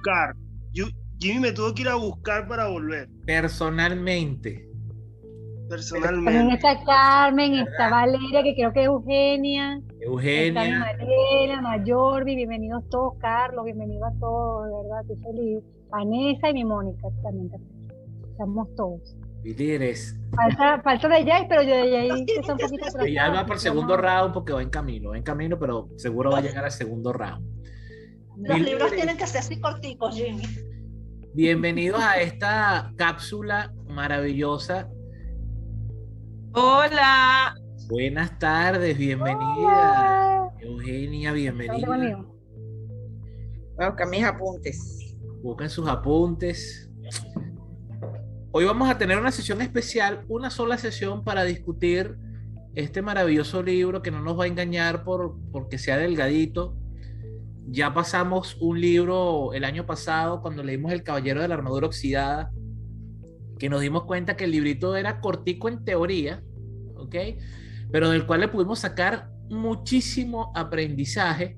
buscar. Jimmy me tuvo que ir a buscar para volver. Personalmente. También está Carmen, está Valeria, que creo que es Eugenia. Está mi Eugenia. Mariela, Mayorvi, bienvenidos todos, Carlos, bienvenidos a todos, de verdad, estoy feliz. Vanessa y mi Mónica también. Estamos todos. Líderes. Falta de Jay, pero yo de Jay está un poquito atrasado. Ya va por el segundo round porque va en camino, pero seguro va a llegar al segundo round. Los libros tienen que ser así corticos, Jimmy. Bienvenidos a esta cápsula maravillosa. Hola. Buenas tardes, bienvenida. Eugenia, bienvenida. Voy a buscar mis apuntes. Busquen sus apuntes. Hoy vamos a tener una sesión especial, una sola sesión para discutir este maravilloso libro que no nos va a engañar porque sea delgadito. Ya pasamos un libro el año pasado cuando leímos El Caballero de la Armadura Oxidada, que nos dimos cuenta que el librito era cortico en teoría, ¿ok? Pero del cual le pudimos sacar muchísimo aprendizaje,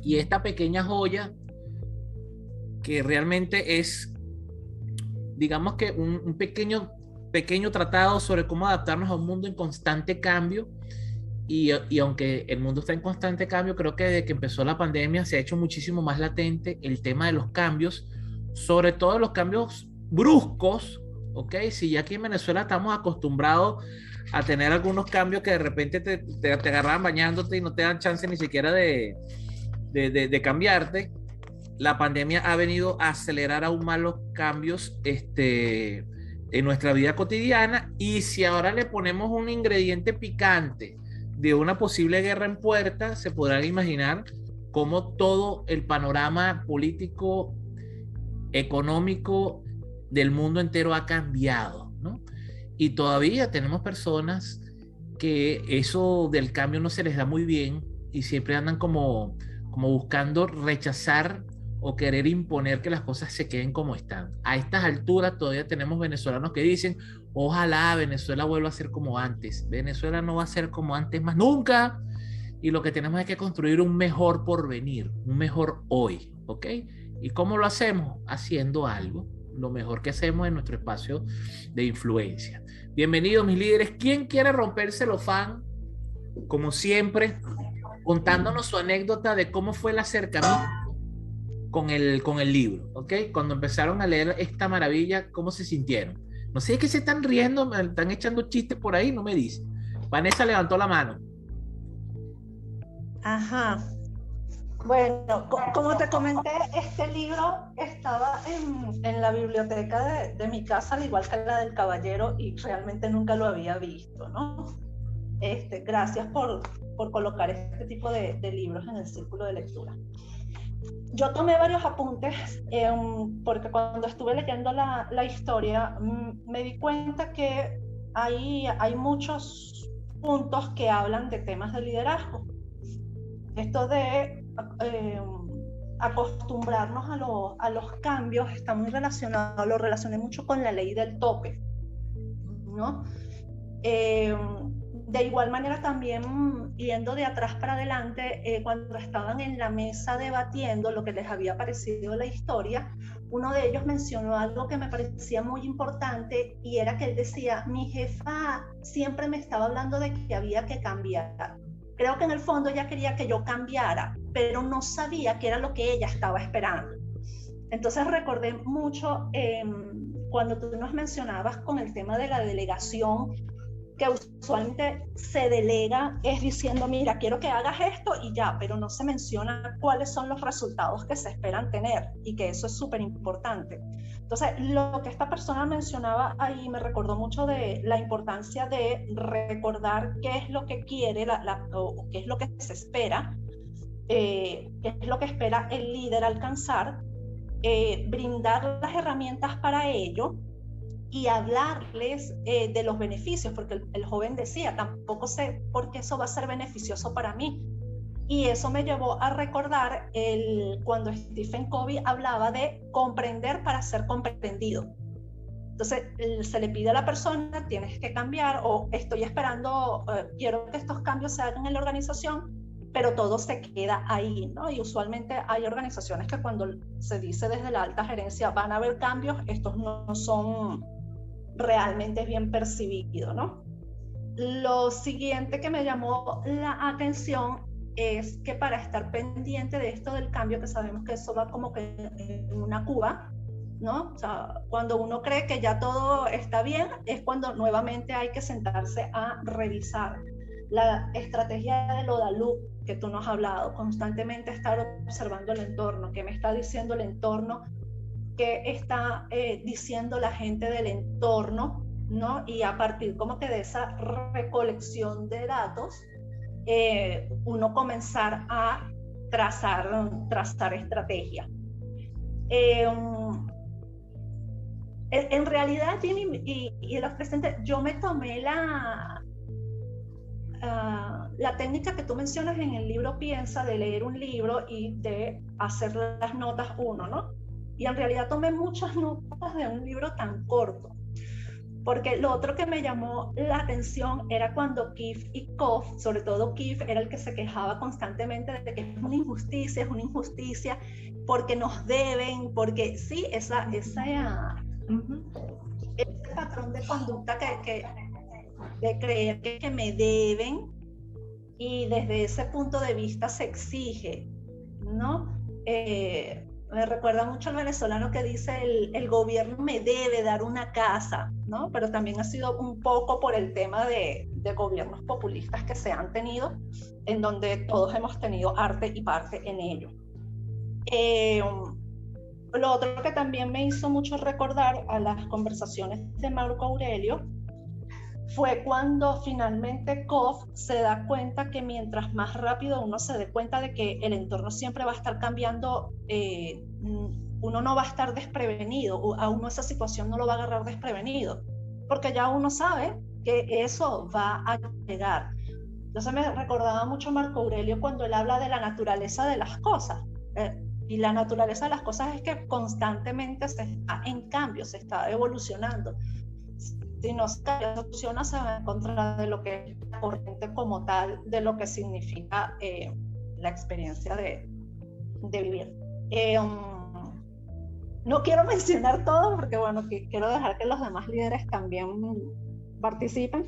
y esta pequeña joya que realmente es, digamos que un pequeño tratado sobre cómo adaptarnos a un mundo en constante cambio. Y aunque el mundo está en constante cambio, creo que desde que empezó la pandemia se ha hecho muchísimo más latente el tema de los cambios, sobre todo los cambios bruscos, ¿ok? Si ya aquí en Venezuela estamos acostumbrados a tener algunos cambios que de repente te agarraban bañándote y no te dan chance ni siquiera de cambiarte, la pandemia ha venido a acelerar aún más los cambios en nuestra vida cotidiana. Y si ahora le ponemos un ingrediente picante de una posible guerra en puerta, se podrán imaginar cómo todo el panorama político, económico del mundo entero ha cambiado, ¿no? Y todavía tenemos personas que eso del cambio no se les da muy bien y siempre andan como buscando rechazar o querer imponer que las cosas se queden como están. A estas alturas todavía tenemos venezolanos que dicen: ojalá Venezuela vuelva a ser como antes. Venezuela no va a ser como antes más nunca, y lo que tenemos es que construir un mejor porvenir, un mejor hoy, ¿ok? ¿Y cómo lo hacemos? Haciendo algo, lo mejor que hacemos en nuestro espacio de influencia. Bienvenidos, mis líderes. ¿Quién quiere romper el celofán? Como siempre, contándonos su anécdota de cómo fue el acercamiento con el libro, ¿ok? Cuando empezaron a leer esta maravilla, ¿cómo se sintieron? No sé, qué se están riendo, me están echando chistes por ahí, no me dicen. Vanessa levantó la mano. Ajá. Bueno, como te comenté, este libro estaba en la biblioteca de mi casa, al igual que la del Caballero, y realmente nunca lo había visto, ¿no? Gracias por colocar este tipo de libros en el círculo de lectura. Yo tomé varios apuntes porque cuando estuve leyendo la historia me di cuenta que hay muchos puntos que hablan de temas de liderazgo. Esto de acostumbrarnos a los cambios está muy relacionado, lo relacioné mucho con la ley del tope, ¿no? De igual manera también, yendo de atrás para adelante, cuando estaban en la mesa debatiendo lo que les había parecido la historia, uno de ellos mencionó algo que me parecía muy importante, y era que él decía: mi jefa siempre me estaba hablando de que había que cambiar. Creo que en el fondo ella quería que yo cambiara, pero no sabía qué era lo que ella estaba esperando. Entonces recordé mucho cuando tú nos mencionabas con el tema de la delegación, que usualmente se delega es diciendo: mira, quiero que hagas esto y ya, pero no se menciona cuáles son los resultados que se esperan tener, y que eso es súper importante. Entonces, lo que esta persona mencionaba ahí me recordó mucho de la importancia de recordar qué es lo que quiere o qué es lo que se espera, qué es lo que espera el líder alcanzar, brindar las herramientas para ello, y hablarles de los beneficios, porque el joven decía: tampoco sé por qué eso va a ser beneficioso para mí. Y eso me llevó a recordar cuando Stephen Covey hablaba de comprender para ser comprendido. Entonces se le pide a la persona: tienes que cambiar, o estoy esperando, quiero que estos cambios se hagan en la organización, pero todo se queda ahí, ¿no? Y usualmente hay organizaciones que cuando se dice desde la alta gerencia van a haber cambios, estos no son realmente bien percibidos, ¿no? Lo siguiente que me llamó la atención es que para estar pendiente de esto del cambio, que sabemos que eso va como que en una cuba, ¿no? O sea, cuando uno cree que ya todo está bien, es cuando nuevamente hay que sentarse a revisar la estrategia del ODA-Loop que tú nos has hablado, constantemente estar observando el entorno, qué me está diciendo el entorno, qué está diciendo la gente del entorno, ¿no? Y a partir como que de esa recolección de datos, uno comenzar a trazar estrategia. En realidad, Jimmy y los presentes, yo me tomé la técnica que tú mencionas en el libro Piensa, de leer un libro y de hacer las notas uno, ¿no? Y en realidad tomé muchas notas de un libro tan corto, porque lo otro que me llamó la atención era cuando Keith y Kof, sobre todo Keith, era el que se quejaba constantemente de que es una injusticia, porque nos deben, porque sí, ese patrón de conducta de creer que me deben, y desde ese punto de vista se exige, ¿no? Me recuerda mucho al venezolano que dice el gobierno me debe dar una casa, ¿no? Pero también ha sido un poco por el tema de gobiernos populistas que se han tenido, en donde todos hemos tenido arte y parte en ello. Lo otro que también me hizo mucho recordar a las conversaciones de Marco Aurelio fue cuando finalmente Kof se da cuenta que mientras más rápido uno se dé cuenta de que el entorno siempre va a estar cambiando, uno no va a estar desprevenido, a uno esa situación no lo va a agarrar desprevenido, porque ya uno sabe que eso va a llegar. Entonces me recordaba mucho Marco Aurelio cuando él habla de la naturaleza de las cosas. Y la naturaleza de las cosas es que constantemente se está en cambio, se está evolucionando. Si no se evoluciona, se va a encontrar de lo que es la corriente como tal, de lo que significa la experiencia de vivir. No quiero mencionar todo porque, bueno, quiero dejar que los demás líderes también participen.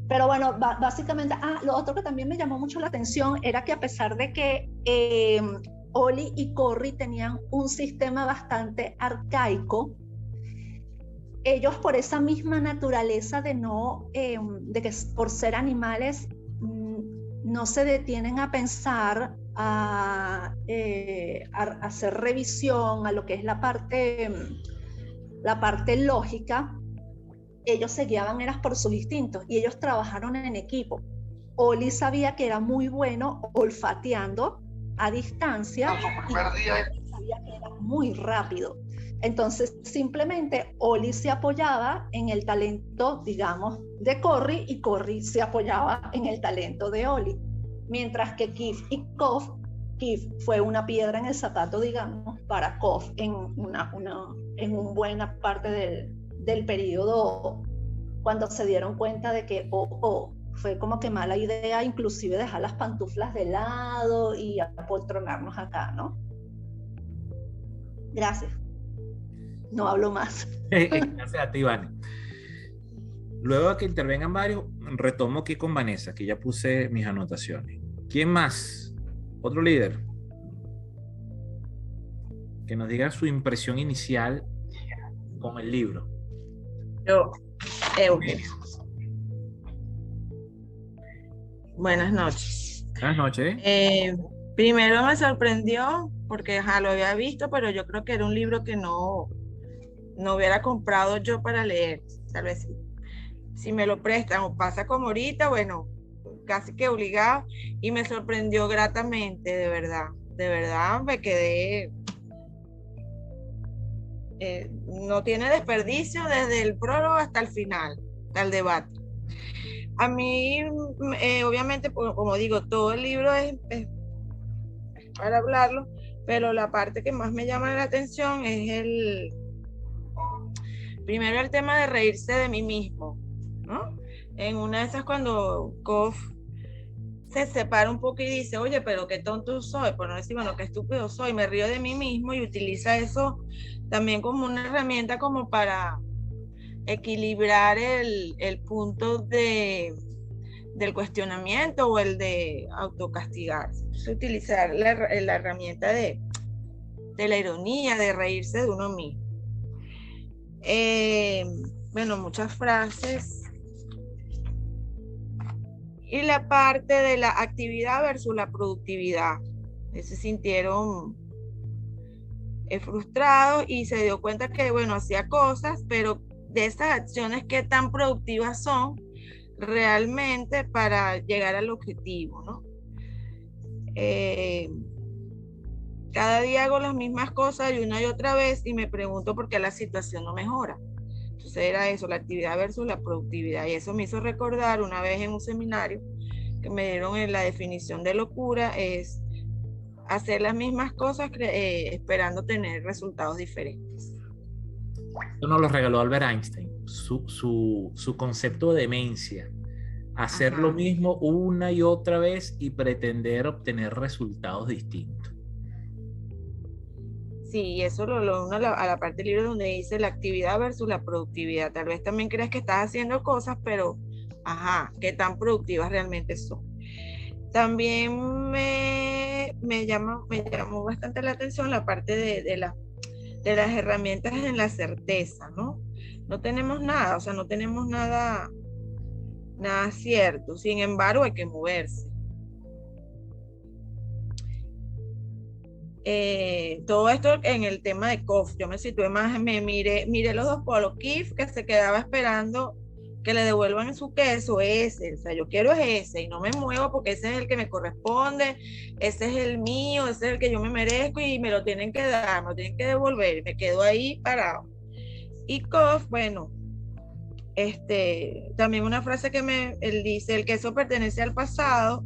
Pero bueno, básicamente, lo otro que también me llamó mucho la atención era que a pesar de que Oli y Corry tenían un sistema bastante arcaico, ellos por esa misma naturaleza de que por ser animales no se detienen a pensar, a hacer revisión a lo que es la parte lógica. Ellos se guiaban eras por sus instintos y ellos trabajaron en equipo. Oli sabía que era muy bueno olfateando a distancia y sabía que era muy rápido. Entonces, simplemente Oli se apoyaba en el talento, digamos, de Corry, y Corry se apoyaba en el talento de Oli. Mientras que Keith y Kof, Keith fue una piedra en el zapato, digamos, para Kof en una buena parte del periodo, cuando se dieron cuenta de que fue como que mala idea inclusive dejar las pantuflas de lado y apoltronarnos acá, ¿no? Gracias. No hablo más. Gracias a ti, Vane. Luego de que intervengan varios, retomo aquí con Vanessa, que ya puse mis anotaciones. ¿Quién más? ¿Otro líder? Que nos diga su impresión inicial con el libro. Yo, Eugenio. Buenas noches. Buenas noches. Primero me sorprendió porque lo había visto, pero yo creo que era un libro que no hubiera comprado yo para leer. Tal vez si me lo prestan o pasa como ahorita, bueno, casi que obligado, y me sorprendió gratamente, de verdad me quedé, no tiene desperdicio desde el prólogo hasta el final, hasta el debate. A mí, obviamente, como digo, todo el libro es para hablarlo, pero la parte que más me llama la atención es primero el tema de reírse de mí mismo, ¿no? En una de esas, cuando Kof se separa un poco y dice, oye, pero qué tonto soy, por no decir, bueno, qué estúpido soy, me río de mí mismo, y utiliza eso también como una herramienta como para equilibrar el punto del cuestionamiento o el de autocastigarse. Entonces, utilizar la herramienta de la ironía, de reírse de uno mismo. Bueno, muchas frases. Y la parte de la actividad versus la productividad. Se sintieron frustrados y se dio cuenta que, bueno, hacía cosas, pero de esas acciones, ¿qué tan productivas son realmente para llegar al objetivo, ¿no? Cada día hago las mismas cosas y una y otra vez y me pregunto por qué la situación no mejora. Entonces era eso, la actividad versus la productividad, y eso me hizo recordar una vez en un seminario que me dieron en la definición de locura, es hacer las mismas cosas esperando tener resultados diferentes. Eso nos lo regaló Albert Einstein, su concepto de demencia. Hacer lo mismo una y otra vez y pretender obtener resultados distintos. Sí, eso lo uno a la parte del libro donde dice la actividad versus la productividad. Tal vez también creas que estás haciendo cosas, pero, ¿qué tan productivas realmente son? También me llamó bastante la atención la parte de las herramientas en la certeza, ¿no? No tenemos nada, o sea, no tenemos nada cierto. Sin embargo, hay que moverse. Todo esto en el tema de Kof, yo me situé más, miré los dos polos. Kif, que se quedaba esperando que le devuelvan su queso, ese, o sea, yo quiero ese y no me muevo porque ese es el que me corresponde, ese es el mío, ese es el que yo me merezco y me lo tienen que dar, me lo tienen que devolver, me quedo ahí parado. Y Kof, bueno, también una frase que él dice, el queso pertenece al pasado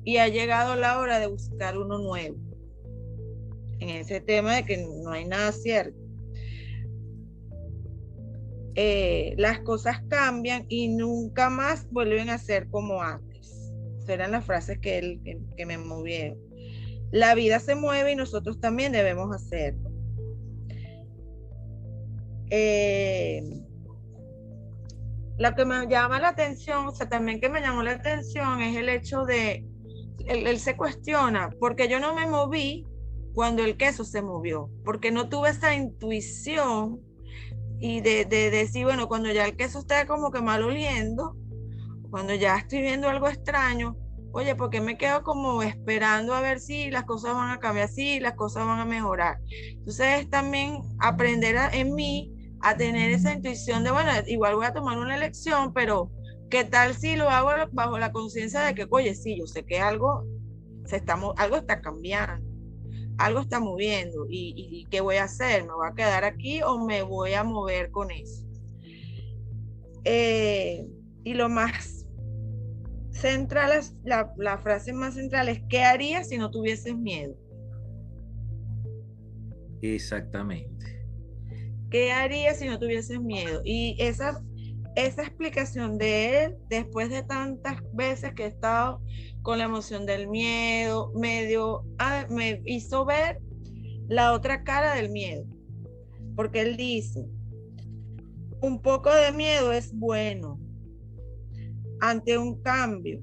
y ha llegado la hora de buscar uno nuevo. En ese tema de que no hay nada cierto. Las cosas cambian y nunca más vuelven a ser como antes. Esas eran las frases que me movieron. La vida se mueve y nosotros también debemos hacerlo. Lo que me llama la atención, o sea, también que me llamó la atención es el hecho de, él se cuestiona, porque yo no me moví cuando el queso se movió, porque no tuve esa intuición y de decir, bueno, cuando ya el queso está como que mal oliendo, cuando ya estoy viendo algo extraño, oye, ¿por qué me quedo como esperando a ver si las cosas van a cambiar, si las cosas van a mejorar? Entonces es también aprender en mí a tener esa intuición de, bueno, igual voy a tomar una elección, pero ¿qué tal si lo hago bajo la conciencia de que, oye, sí, yo sé que algo está cambiando, algo está moviendo, y ¿qué voy a hacer? ¿Me voy a quedar aquí o me voy a mover con eso? Y lo más central, la frase más central es, ¿qué harías si no tuvieses miedo? Exactamente. ¿Qué harías si no tuvieses miedo? Y esa explicación de él, después de tantas veces que he estado con la emoción del miedo, me hizo ver la otra cara del miedo, porque él dice, un poco de miedo es bueno ante un cambio,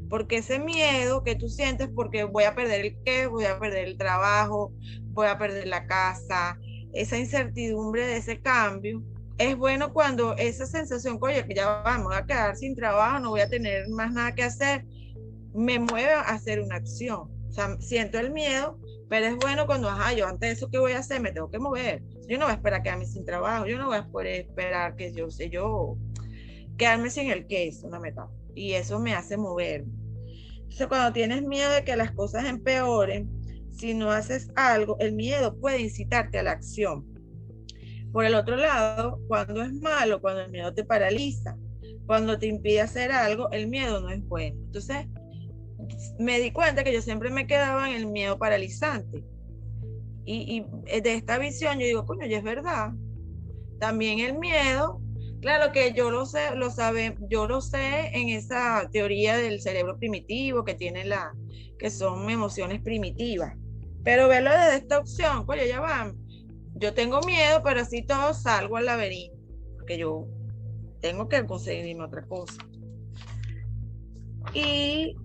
porque ese miedo que tú sientes porque voy a perder voy a perder el trabajo, voy a perder la casa, esa incertidumbre de ese cambio, es bueno cuando esa sensación, oye, que ya vamos a quedar sin trabajo, no voy a tener más nada que hacer, me mueve a hacer una acción. O sea, siento el miedo, pero es bueno cuando, yo antes de eso, ¿qué voy a hacer? Me tengo que mover. Yo no voy a esperar a quedarme sin trabajo, yo no voy a poder esperar que yo quedarme sin el queso, una metáfora. Y eso me hace moverme. Entonces, cuando tienes miedo de que las cosas empeoren, si no haces algo, el miedo puede incitarte a la acción. Por el otro lado, cuando es malo, cuando el miedo te paraliza, cuando te impide hacer algo, el miedo no es bueno. Entonces, me di cuenta que yo siempre me quedaba en el miedo paralizante. Y de esta visión yo digo, coño, ya es verdad. También el miedo Claro que yo yo lo sé en esa teoría del cerebro primitivo que tiene que son emociones primitivas. Pero verlo desde esta opción, oye, ya va. Yo tengo miedo, pero así todo salgo al laberinto, porque yo tengo que conseguirme otra cosa. Y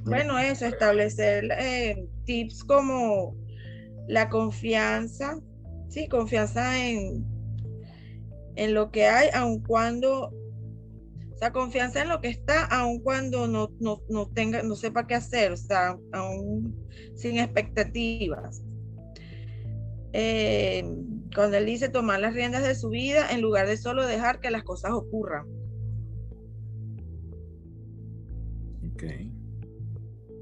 bueno, eso, establecer tips como la confianza, sí, confianza en lo que hay, aun cuando, o sea, confianza en lo que está, aun cuando no sepa qué hacer, o sea, aún sin expectativas. Cuando él dice tomar las riendas de su vida en lugar de solo dejar que las cosas ocurran. Okay.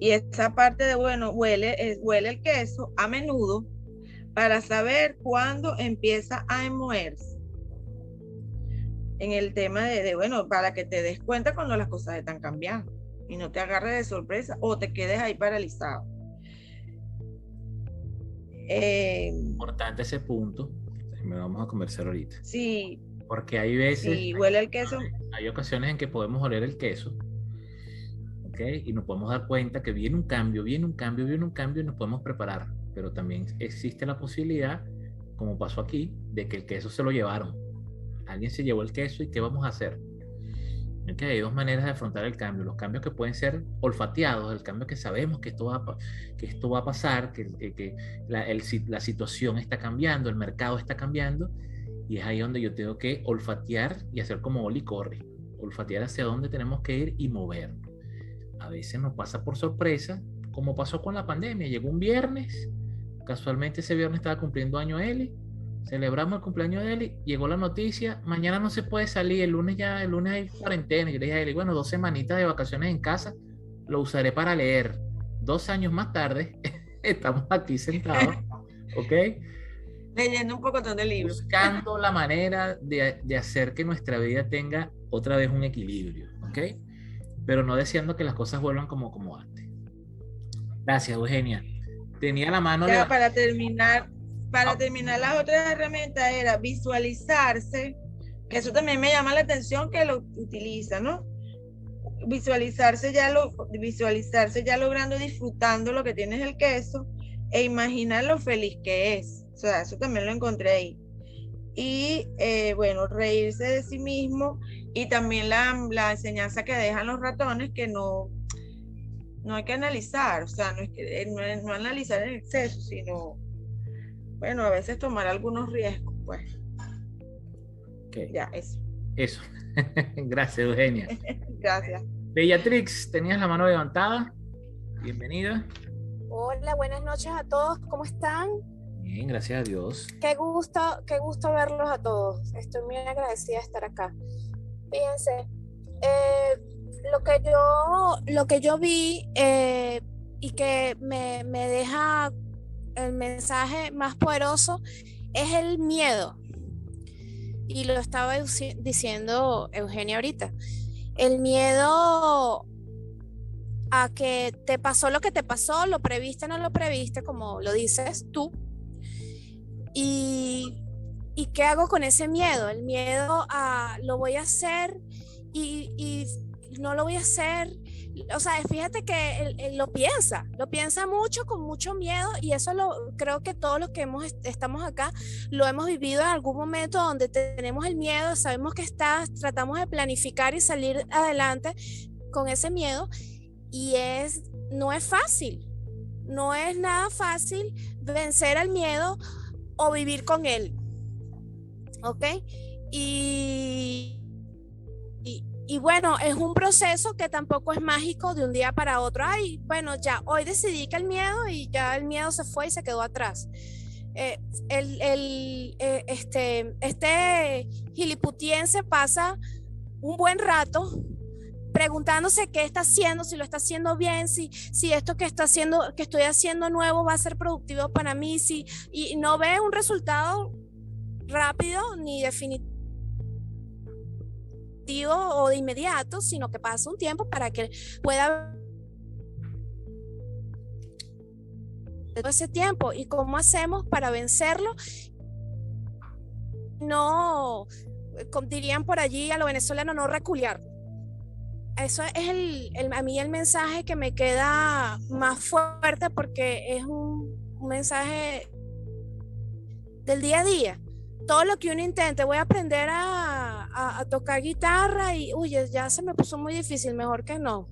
Y esa parte de, bueno, huele el queso a menudo para saber cuándo empieza a moverse. En el tema bueno, para que te des cuenta cuando las cosas están cambiando y no te agarres de sorpresa o te quedes ahí paralizado. Importante ese punto. Me lo vamos a conversar ahorita. Sí. Porque hay veces... Sí, huele el queso. Hay ocasiones en que podemos oler el queso. Y nos podemos dar cuenta que viene un cambio y nos podemos preparar, pero también existe la posibilidad, como pasó aquí, de que el queso se lo llevaron. Alguien se llevó el queso y ¿qué vamos a hacer? Hay dos maneras de afrontar el cambio. Los cambios que pueden ser olfateados, el cambio que sabemos que esto va a pasar, que la situación está cambiando, el mercado está cambiando, y es ahí donde yo tengo que olfatear y hacer como Oli corre, olfatear hacia dónde tenemos que ir y mover. A veces nos pasa por sorpresa, como pasó con la pandemia. Llegó un viernes, casualmente ese viernes estaba cumpliendo año Eli, celebramos el cumpleaños de Eli, llegó la noticia, mañana no se puede salir, el lunes hay cuarentena. Yo le dije a Eli, bueno, 2 semanitas de vacaciones en casa, lo usaré para leer. 2 años más tarde, estamos aquí sentados, ¿ok? Leyendo un poco de libros. Buscando la manera de hacer que nuestra vida tenga otra vez un equilibrio, ¿ok? Pero no deseando que las cosas vuelvan como antes. Gracias, Eugenia. Tenía la mano... Ya, para terminar, las otras herramientas era visualizarse, que eso también me llama la atención que lo utiliza, ¿no? Visualizarse ya logrando, disfrutando lo que tienes el queso e imaginar lo feliz que es. O sea, eso también lo encontré ahí. Y bueno, reírse de sí mismo, y también la enseñanza que dejan los ratones, que no hay que analizar, o sea, no analizar en exceso, sino, bueno, a veces tomar algunos riesgos, pues. Okay. Ya, eso. Eso. Gracias, Eugenia. Gracias. Bellatrix, tenías la mano levantada. Bienvenida. Hola, buenas noches a todos, ¿cómo están? Bien, gracias a Dios. Qué gusto verlos a todos. Estoy muy agradecida de estar acá. Fíjense, lo que yo vi y que me deja el mensaje más poderoso es el miedo. Y lo estaba diciendo Eugenia ahorita. El miedo a que te pasó lo que te pasó, lo previste o no lo previste, como lo dices tú. ¿Y qué hago con ese miedo? El miedo a lo voy a hacer y no lo voy a hacer. O sea, fíjate que él lo piensa mucho, con mucho miedo, y eso creo que todos los que estamos acá lo hemos vivido en algún momento, donde tenemos el miedo, sabemos que tratamos de planificar y salir adelante con ese miedo, y no es fácil, no es nada fácil vencer al miedo o vivir con él, ¿ok? Y bueno, es un proceso que tampoco es mágico de un día para otro. Ay, bueno, ya hoy decidí que el miedo, y ya el miedo se fue y se quedó atrás. Este giliputiense pasa un buen rato preguntándose qué está haciendo, si lo está haciendo bien, si esto que estoy haciendo nuevo va a ser productivo para mí, y no ve un resultado rápido ni definitivo o de inmediato, sino que pasa un tiempo para que pueda todo ese tiempo. ¿Y cómo hacemos para vencerlo no, dirían por allí a lo venezolano, no reculiar. Eso es a mí el mensaje que me queda más fuerte, porque es un mensaje del día a día. Todo lo que uno intente, voy a aprender a tocar guitarra y, uy, ya se me puso muy difícil, mejor que no,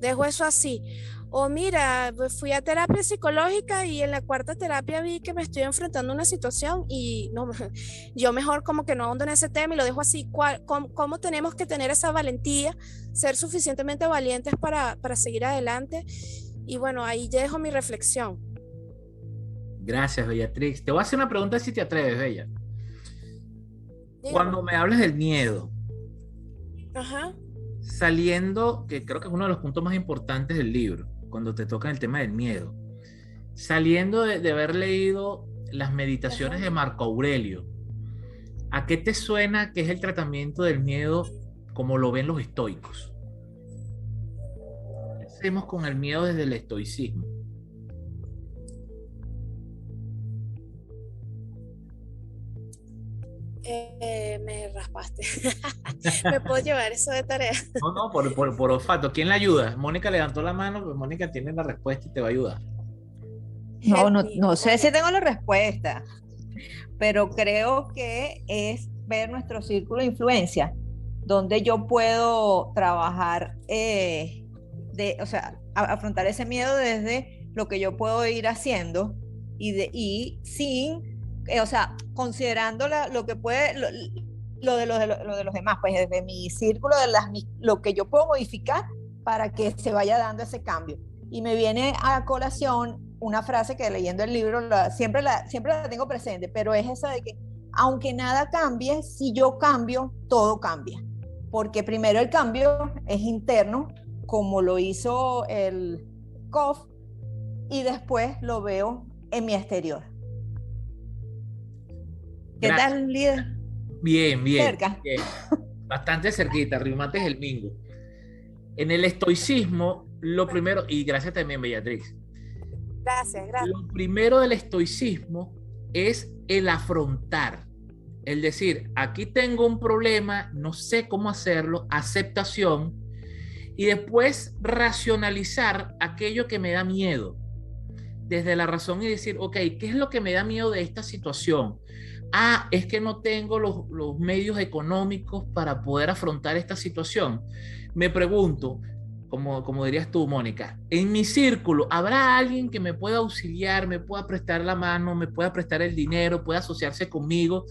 dejo eso así. O mira, fui a terapia psicológica y en la cuarta terapia vi que me estoy enfrentando a una situación y no, yo mejor como que no ahondo en ese tema y lo dejo así. ¿Cómo tenemos que tener esa valentía, ser suficientemente valientes para seguir adelante? Y bueno, ahí dejo mi reflexión. Gracias, Bellatrix. Te voy a hacer una pregunta si te atreves, Bella. Dígame. Cuando me hables del miedo, Ajá. saliendo, que creo que es uno de los puntos más importantes del libro, cuando te toca el tema del miedo, saliendo de haber leído las meditaciones de Marco Aurelio, ¿a qué te suena que es el tratamiento del miedo como lo ven los estoicos? ¿Qué hacemos con el miedo desde el estoicismo? Me raspaste. ¿Me puedo llevar eso de tarea? No, por olfato. ¿Quién la ayuda? Mónica levantó la mano, pues Mónica tiene la respuesta y te va a ayudar. No sé si tengo la respuesta, pero creo que es ver nuestro círculo de influencia, donde yo puedo trabajar, o sea, afrontar ese miedo desde lo que yo puedo ir haciendo y sin, o sea, considerando lo que puede, lo de los demás, pues desde mi círculo, lo que yo puedo modificar para que se vaya dando ese cambio. Y me viene a colación una frase que leyendo el libro siempre la tengo presente, pero es esa de que aunque nada cambie, si yo cambio, todo cambia. Porque primero el cambio es interno, como lo hizo el COF, y después lo veo en mi exterior. ¿Qué tal, líder? Bien. Cerca. Bien. Bastante cerquita, rimates el mingo. En el estoicismo, lo primero, y gracias también, Bellatrix. Gracias. Lo primero del estoicismo es el afrontar. El decir, aquí tengo un problema, no sé cómo hacerlo, aceptación, y después racionalizar aquello que me da miedo. Desde la razón y decir, ok, ¿qué es lo que me da miedo de esta situación? Es que no tengo los medios económicos para poder afrontar esta situación. Me pregunto, como dirías tú, Mónica, en mi círculo, ¿habrá alguien que me pueda auxiliar, me pueda prestar la mano, me pueda prestar el dinero, pueda asociarse conmigo?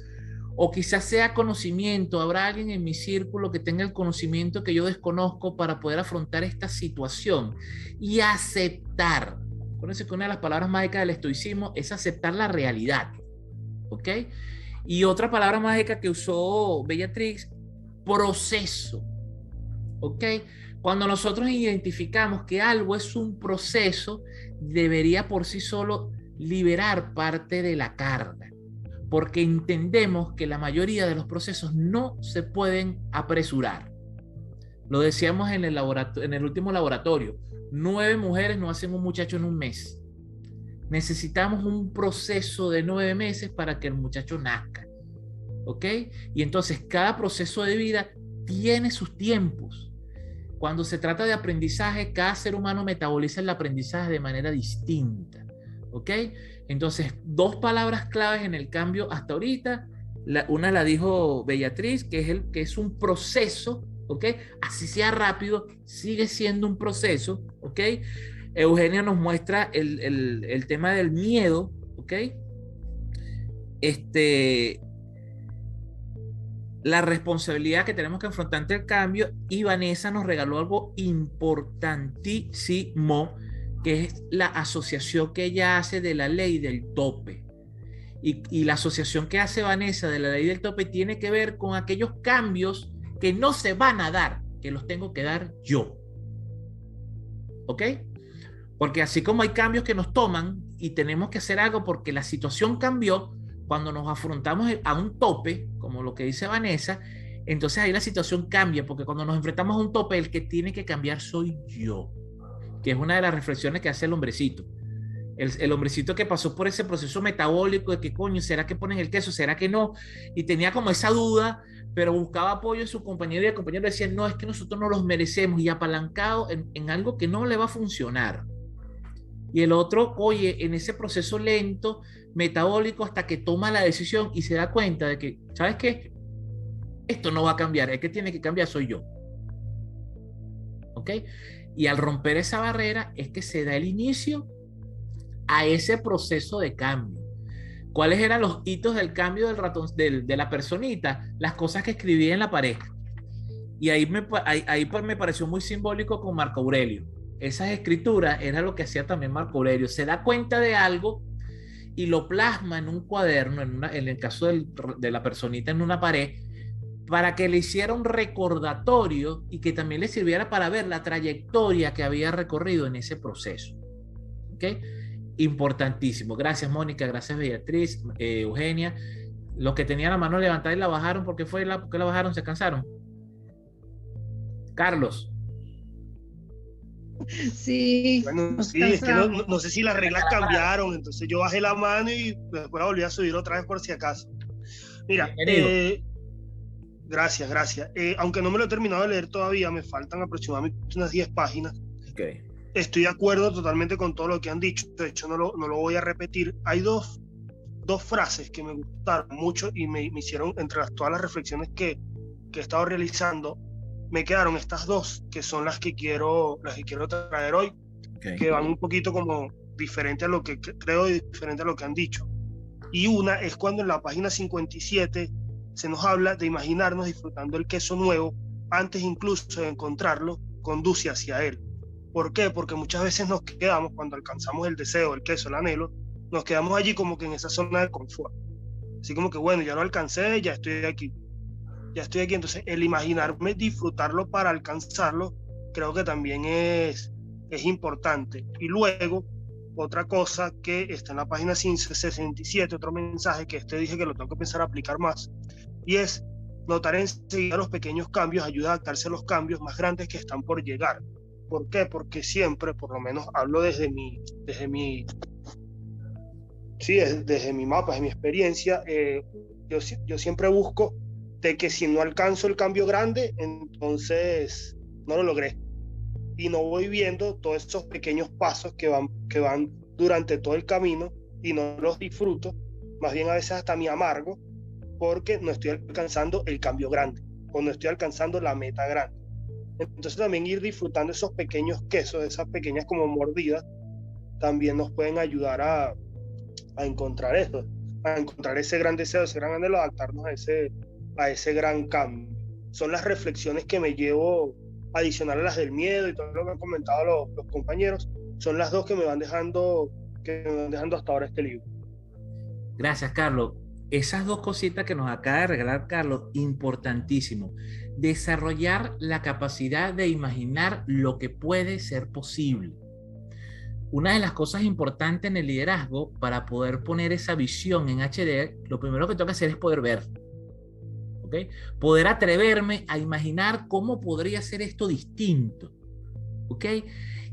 O quizás sea conocimiento, ¿habrá alguien en mi círculo que tenga el conocimiento que yo desconozco para poder afrontar esta situación? Y aceptar. Acuérdense que una de las palabras mágicas del estoicismo es aceptar la realidad. ¿Ok? Y otra palabra mágica que usó Bellatrix, proceso. ¿Ok? Cuando nosotros identificamos que algo es un proceso, debería por sí solo liberar parte de la carga, porque entendemos que la mayoría de los procesos no se pueden apresurar. Lo decíamos en el último laboratorio, 9 mujeres no hacen un muchacho en un mes. Necesitamos un proceso de 9 meses para que el muchacho nazca. ¿Ok? Y entonces cada proceso de vida tiene sus tiempos. Cuando se trata de aprendizaje, cada ser humano metaboliza el aprendizaje de manera distinta. ¿Ok? Entonces, 2 palabras claves en el cambio hasta ahorita. Una la dijo Bellatrix, que es un proceso. ¿Ok? Así sea rápido, sigue siendo un proceso. ¿Ok? Eugenia nos muestra el tema del miedo. ¿Ok? La responsabilidad que tenemos que enfrentar ante el cambio, y Vanessa nos regaló algo importantísimo, que es la asociación que ella hace de la ley del tope. Y la asociación que hace Vanessa de la ley del tope tiene que ver con aquellos cambios que no se van a dar, que los tengo que dar yo. ¿Ok? Porque así como hay cambios que nos toman y tenemos que hacer algo porque la situación cambió, cuando nos afrontamos a un tope, como lo que dice Vanessa, entonces ahí la situación cambia, porque cuando nos enfrentamos a un tope, el que tiene que cambiar soy yo, que es una de las reflexiones que hace el hombrecito. El hombrecito que pasó por ese proceso metabólico de que coño, ¿será que ponen el queso? ¿Será que no? Y tenía como esa duda, pero buscaba apoyo en su compañero y el compañero decía, no, es que nosotros no los merecemos, y apalancado en algo que no le va a funcionar. Y el otro, oye, en ese proceso lento, metabólico, hasta que toma la decisión y se da cuenta de que, ¿sabes qué? Esto no va a cambiar, el que tiene que cambiar soy yo. ¿Ok? Y al romper esa barrera es que se da el inicio a ese proceso de cambio. ¿Cuáles eran los hitos del cambio del ratón, de la personita? Las cosas que escribía en la pared. Y ahí me pareció muy simbólico con Marco Aurelio. Esas escrituras era lo que hacía también Marco Aurelio. Se da cuenta de algo y lo plasma en un cuaderno, en el caso de la personita en una pared, para que le hiciera un recordatorio y que también le sirviera para ver la trayectoria que había recorrido en ese proceso. ¿Ok? Importantísimo. Gracias, Mónica. Gracias, Beatriz, Eugenia. Los que tenían la mano levantada y la bajaron, ¿por qué la bajaron? ¿Se cansaron? Carlos. Sí. Bueno, sí, es que no sé si las reglas cambiaron, entonces yo bajé la mano y después la volví a subir otra vez por si acaso. Mira, gracias. Aunque no me lo he terminado de leer todavía, me faltan aproximadamente unas 10 páginas. Okay. Estoy de acuerdo totalmente con todo lo que han dicho, de hecho no lo voy a repetir. Hay dos frases que me gustaron mucho y me hicieron, entre todas las reflexiones que he estado realizando, me quedaron estas dos, que son las que quiero traer hoy, okay, que van un poquito como diferente a lo que creo y diferente a lo que han dicho. Y una es cuando en la página 57 se nos habla de imaginarnos disfrutando el queso nuevo, antes incluso de encontrarlo, conduce hacia él. ¿Por qué? Porque muchas veces nos quedamos, cuando alcanzamos el deseo, el queso, el anhelo, nos quedamos allí como que en esa zona de confort. Así como que bueno, ya lo alcancé, ya estoy aquí. Entonces el imaginarme disfrutarlo para alcanzarlo, creo que también es importante. Y luego, otra cosa que está en la página 67, otro mensaje que dije que lo tengo que pensar a aplicar más, y es notar enseguida los pequeños cambios, ayuda a adaptarse a los cambios más grandes que están por llegar. ¿Por qué? Porque siempre, por lo menos hablo desde mi mapa, desde mi experiencia, yo siempre busco de que si no alcanzo el cambio grande, entonces no lo logré. Y no voy viendo todos esos pequeños pasos que van durante todo el camino y no los disfruto. Más bien a veces hasta me amargo porque no estoy alcanzando el cambio grande o no estoy alcanzando la meta grande. Entonces también ir disfrutando esos pequeños quesos, esas pequeñas como mordidas, también nos pueden ayudar a encontrar eso, a encontrar ese gran deseo, ese gran anhelo, adaptarnos a ese gran cambio. Son las reflexiones que me llevo, adicional a las del miedo y todo lo que han comentado los compañeros, son las dos que me van dejando hasta ahora este libro. Gracias, Carlos. Esas dos cositas que nos acaba de regalar Carlos, importantísimo. Desarrollar la capacidad de imaginar lo que puede ser posible. Una de las cosas importantes en el liderazgo, para poder poner esa visión en HD, lo primero que tengo que hacer es poder ver. ¿Okay? Poder atreverme a imaginar cómo podría ser esto distinto. ¿Okay?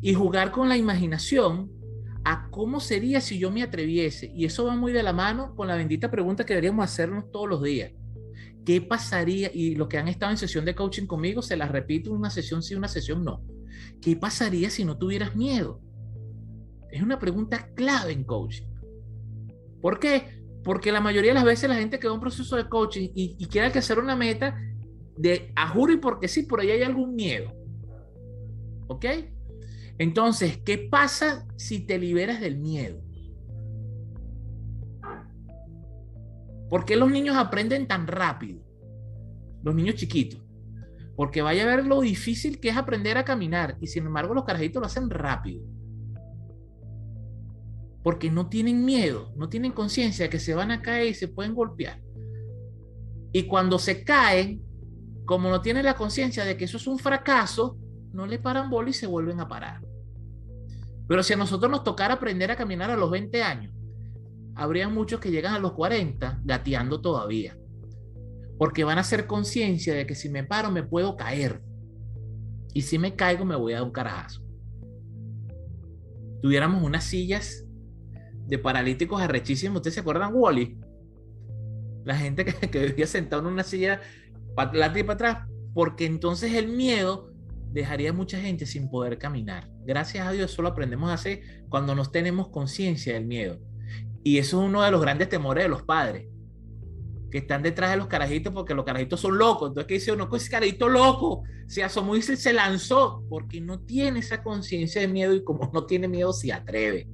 Y jugar con la imaginación a cómo sería si yo me atreviese. Y eso va muy de la mano con la bendita pregunta que deberíamos hacernos todos los días. ¿Qué pasaría? Y los que han estado en sesión de coaching conmigo, se las repito, una sesión sí, una sesión no. ¿Qué pasaría si no tuvieras miedo? Es una pregunta clave en coaching. ¿Por qué? Porque la mayoría de las veces la gente que va a un proceso de coaching y quiere alcanzar una meta de a juro y porque sí, por ahí hay algún miedo. ¿Ok? Entonces, ¿qué pasa si te liberas del miedo? ¿Por qué los niños aprenden tan rápido? Los niños chiquitos. Porque vaya a ver lo difícil que es aprender a caminar y sin embargo los carajitos lo hacen rápido. Porque no tienen miedo, no tienen conciencia de que se van a caer y se pueden golpear. Y cuando se caen, como no tienen la conciencia de que eso es un fracaso, no le paran bola y se vuelven a parar. Pero si a nosotros nos tocara aprender a caminar a los 20 años, habría muchos que llegan a los 40 gateando todavía. Porque van a hacer conciencia de que si me paro me puedo caer. Y si me caigo me voy a dar un carajazo. Tuviéramos unas sillas de paralíticos arrechísimos. ¿Ustedes se acuerdan Wall-E? La gente que vivía sentado en una silla para adelante y para atrás, porque entonces el miedo dejaría a mucha gente sin poder caminar. Gracias a Dios eso lo aprendemos a hacer cuando nos tenemos conciencia del miedo. Y eso es uno de los grandes temores de los padres, que están detrás de los carajitos porque los carajitos son locos. Entonces, ¿qué dice uno? Ese carajito loco se asomó y se lanzó porque no tiene esa conciencia de miedo, y como no tiene miedo, se atreve.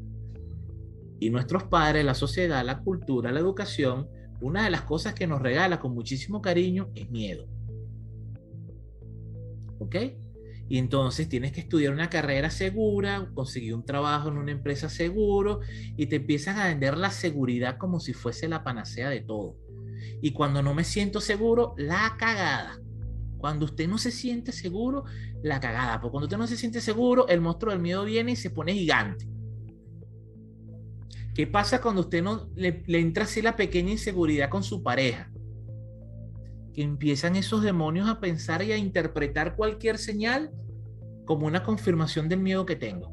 Y nuestros padres, la sociedad, la cultura, la educación, una de las cosas que nos regala con muchísimo cariño es miedo. ¿Ok? Y entonces tienes que estudiar una carrera segura, conseguir un trabajo en una empresa seguro, y te empiezan a vender la seguridad como si fuese la panacea de todo. Y cuando no me siento seguro, la cagada. Cuando usted no se siente seguro, la cagada. Porque cuando usted no se siente seguro, el monstruo del miedo viene y se pone gigante. ¿Qué pasa cuando usted no le entra así la pequeña inseguridad con su pareja? Que empiezan esos demonios a pensar y a interpretar cualquier señal como una confirmación del miedo que tengo.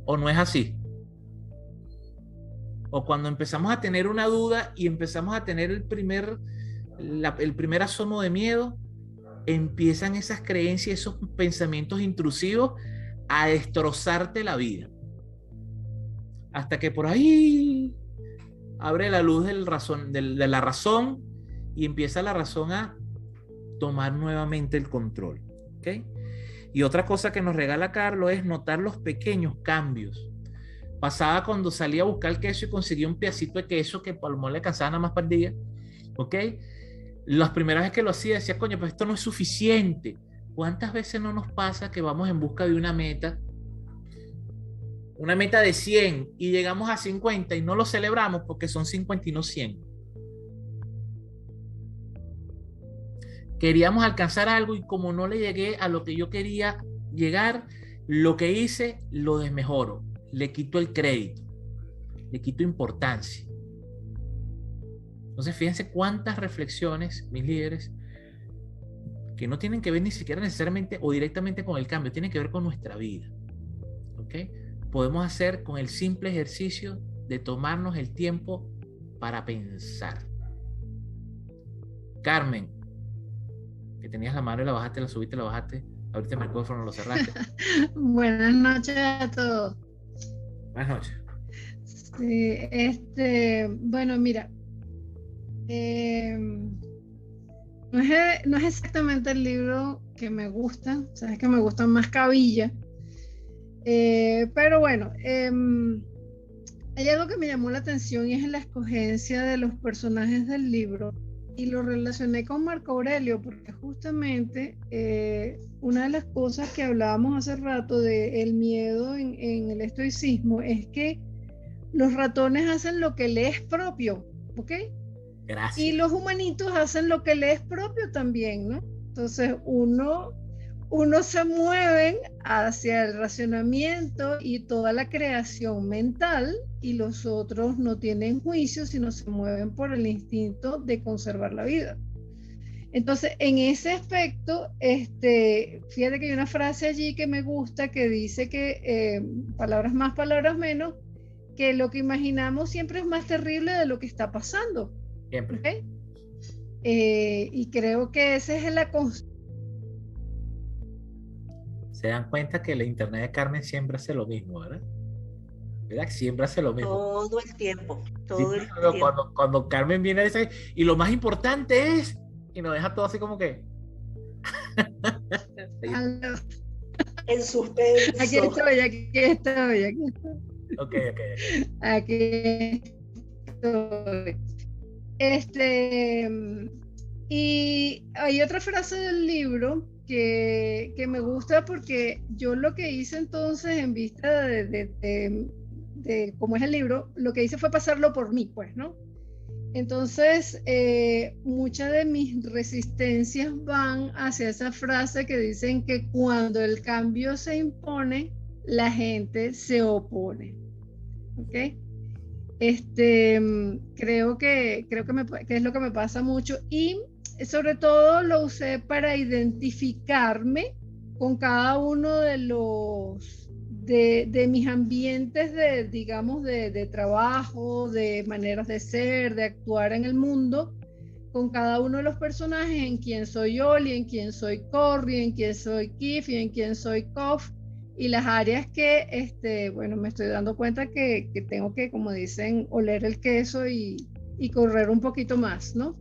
¿O no es así? O cuando empezamos a tener una duda y empezamos a tener el primer asomo de miedo, empiezan esas creencias, esos pensamientos intrusivos a destrozarte la vida. Hasta que por ahí abre la luz de la razón, y empieza la razón a tomar nuevamente el control. ¿Okay? Y otra cosa que nos regala Carlos es notar los pequeños cambios. Pasaba cuando salía a buscar el queso y conseguía un pedacito de queso que por lo menos le alcanzaba nada más para el día. ¿Ok? Las primeras veces que lo hacía, decía, coño, pues esto no es suficiente. ¿Cuántas veces no nos pasa que vamos en busca de una meta de 100 y llegamos a 50 y no lo celebramos porque son 50 y no 100? Queríamos alcanzar algo y como no le llegué a lo que yo quería llegar, lo que hice lo desmejoro, le quito el crédito, le quito importancia. Entonces fíjense cuántas reflexiones, mis líderes, que no tienen que ver ni siquiera necesariamente o directamente con el cambio, tienen que ver con nuestra vida. ¿Ok? Podemos hacer con el simple ejercicio de tomarnos el tiempo para pensar. Carmen, que tenías la mano y la bajaste, la subiste, la bajaste, ahorita el micrófono lo cerraste. Buenas noches a todos. Buenas noches. Sí, bueno, mira, no es exactamente el libro que me gusta, sabes que me gusta más Cabilla, pero bueno, hay algo que me llamó la atención y es la escogencia de los personajes del libro, y lo relacioné con Marco Aurelio porque justamente una de las cosas que hablábamos hace rato del miedo en el estoicismo es que los ratones hacen lo que le es propio, ¿ok? Gracias. Y los humanitos hacen lo que le es propio también, ¿no? Entonces uno se mueven hacia el racionamiento y toda la creación mental, y los otros no tienen juicio, sino se mueven por el instinto de conservar la vida. Entonces, en ese aspecto, fíjate que hay una frase allí que me gusta que dice que palabras más, palabras menos, que lo que imaginamos siempre es más terrible de lo que está pasando. Siempre. ¿Okay? Y creo que esa es la constante. Se dan cuenta que la internet de Carmen siempre hace lo mismo, ¿verdad? ¿Verdad? Siempre hace lo mismo. Todo el tiempo. Cuando Carmen viene a decir, y lo más importante es, y nos deja todo así como que. En suspenso. Aquí estoy. Ok. Aquí estoy. Y hay otra frase del libro que me gusta, porque yo lo que hice entonces, en vista de cómo es el libro, lo que hice fue pasarlo por mí, pues, ¿no? Entonces, muchas de mis resistencias van hacia esa frase que dicen que cuando el cambio se impone, la gente se opone. ¿Ok? Creo que es lo que me pasa mucho, y sobre todo lo usé para identificarme con cada uno de de mis ambientes de, digamos, de trabajo, de maneras de ser, de actuar en el mundo, con cada uno de los personajes, en quién soy Oli, en quién soy Corrie, en quién soy Kif y en quién soy Kof, y las áreas que, bueno, me estoy dando cuenta que tengo que, como dicen, oler el queso y correr un poquito más, ¿no?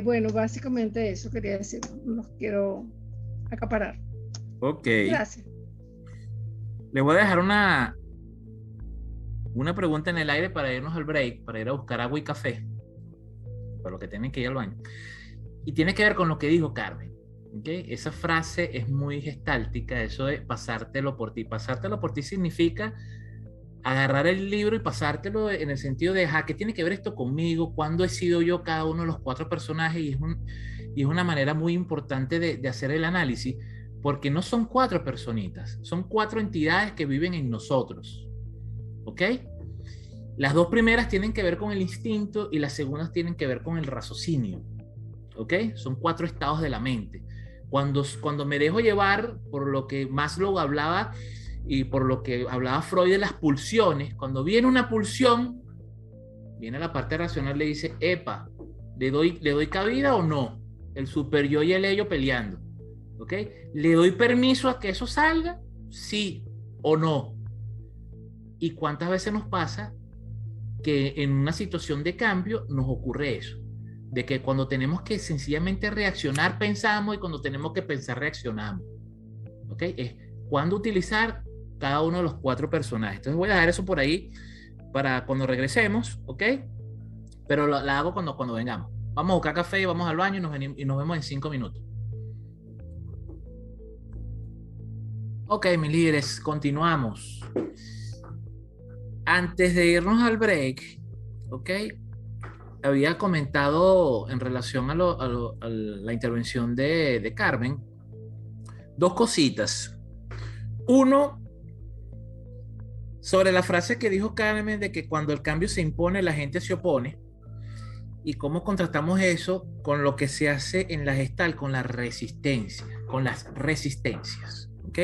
Bueno, básicamente eso quería decir, no los quiero acaparar. Ok. Gracias. Le voy a dejar una pregunta en el aire para irnos al break, para ir a buscar agua y café, para los que tienen que ir al baño. Y tiene que ver con lo que dijo Carmen. ¿Okay? Esa frase es muy gestáltica, eso de pasártelo por ti. Pasártelo por ti significa agarrar el libro y pasártelo en el sentido de, ¿qué tiene que ver esto conmigo? ¿Cuándo he sido yo cada uno de los 4 personajes? Y es una manera muy importante de hacer el análisis, porque no son 4 personitas, son 4 entidades que viven en nosotros. ¿Ok? Las 2 primeras tienen que ver con el instinto y las segundas tienen que ver con el raciocinio. ¿Ok? Son 4 estados de la mente. Cuando me dejo llevar por lo que Maslow hablaba y por lo que hablaba Freud de las pulsiones, cuando viene una pulsión, viene la parte racional, le dice, epa, ¿le doy cabida o no? El super yo y el ello peleando. ¿Ok? ¿Le doy permiso a que eso salga? Sí o no. ¿Y cuántas veces nos pasa que en una situación de cambio nos ocurre eso? De que cuando tenemos que sencillamente reaccionar, pensamos, y cuando tenemos que pensar, reaccionamos. ¿Ok? Es cuándo utilizar cada uno de los 4 personajes. Entonces voy a dejar eso por ahí para cuando regresemos, ¿ok? Pero la hago cuando vengamos. Vamos a buscar café y vamos al baño y nos vemos en 5 minutos. Ok, mis líderes, continuamos. Antes de irnos al break, ¿ok? Había comentado en relación a la intervención de Carmen 2 cositas. Uno, sobre la frase que dijo Carmen de que cuando el cambio se impone, la gente se opone, y cómo contrastamos eso con lo que se hace en la Gestalt, con la resistencia, con las resistencias. ¿Ok?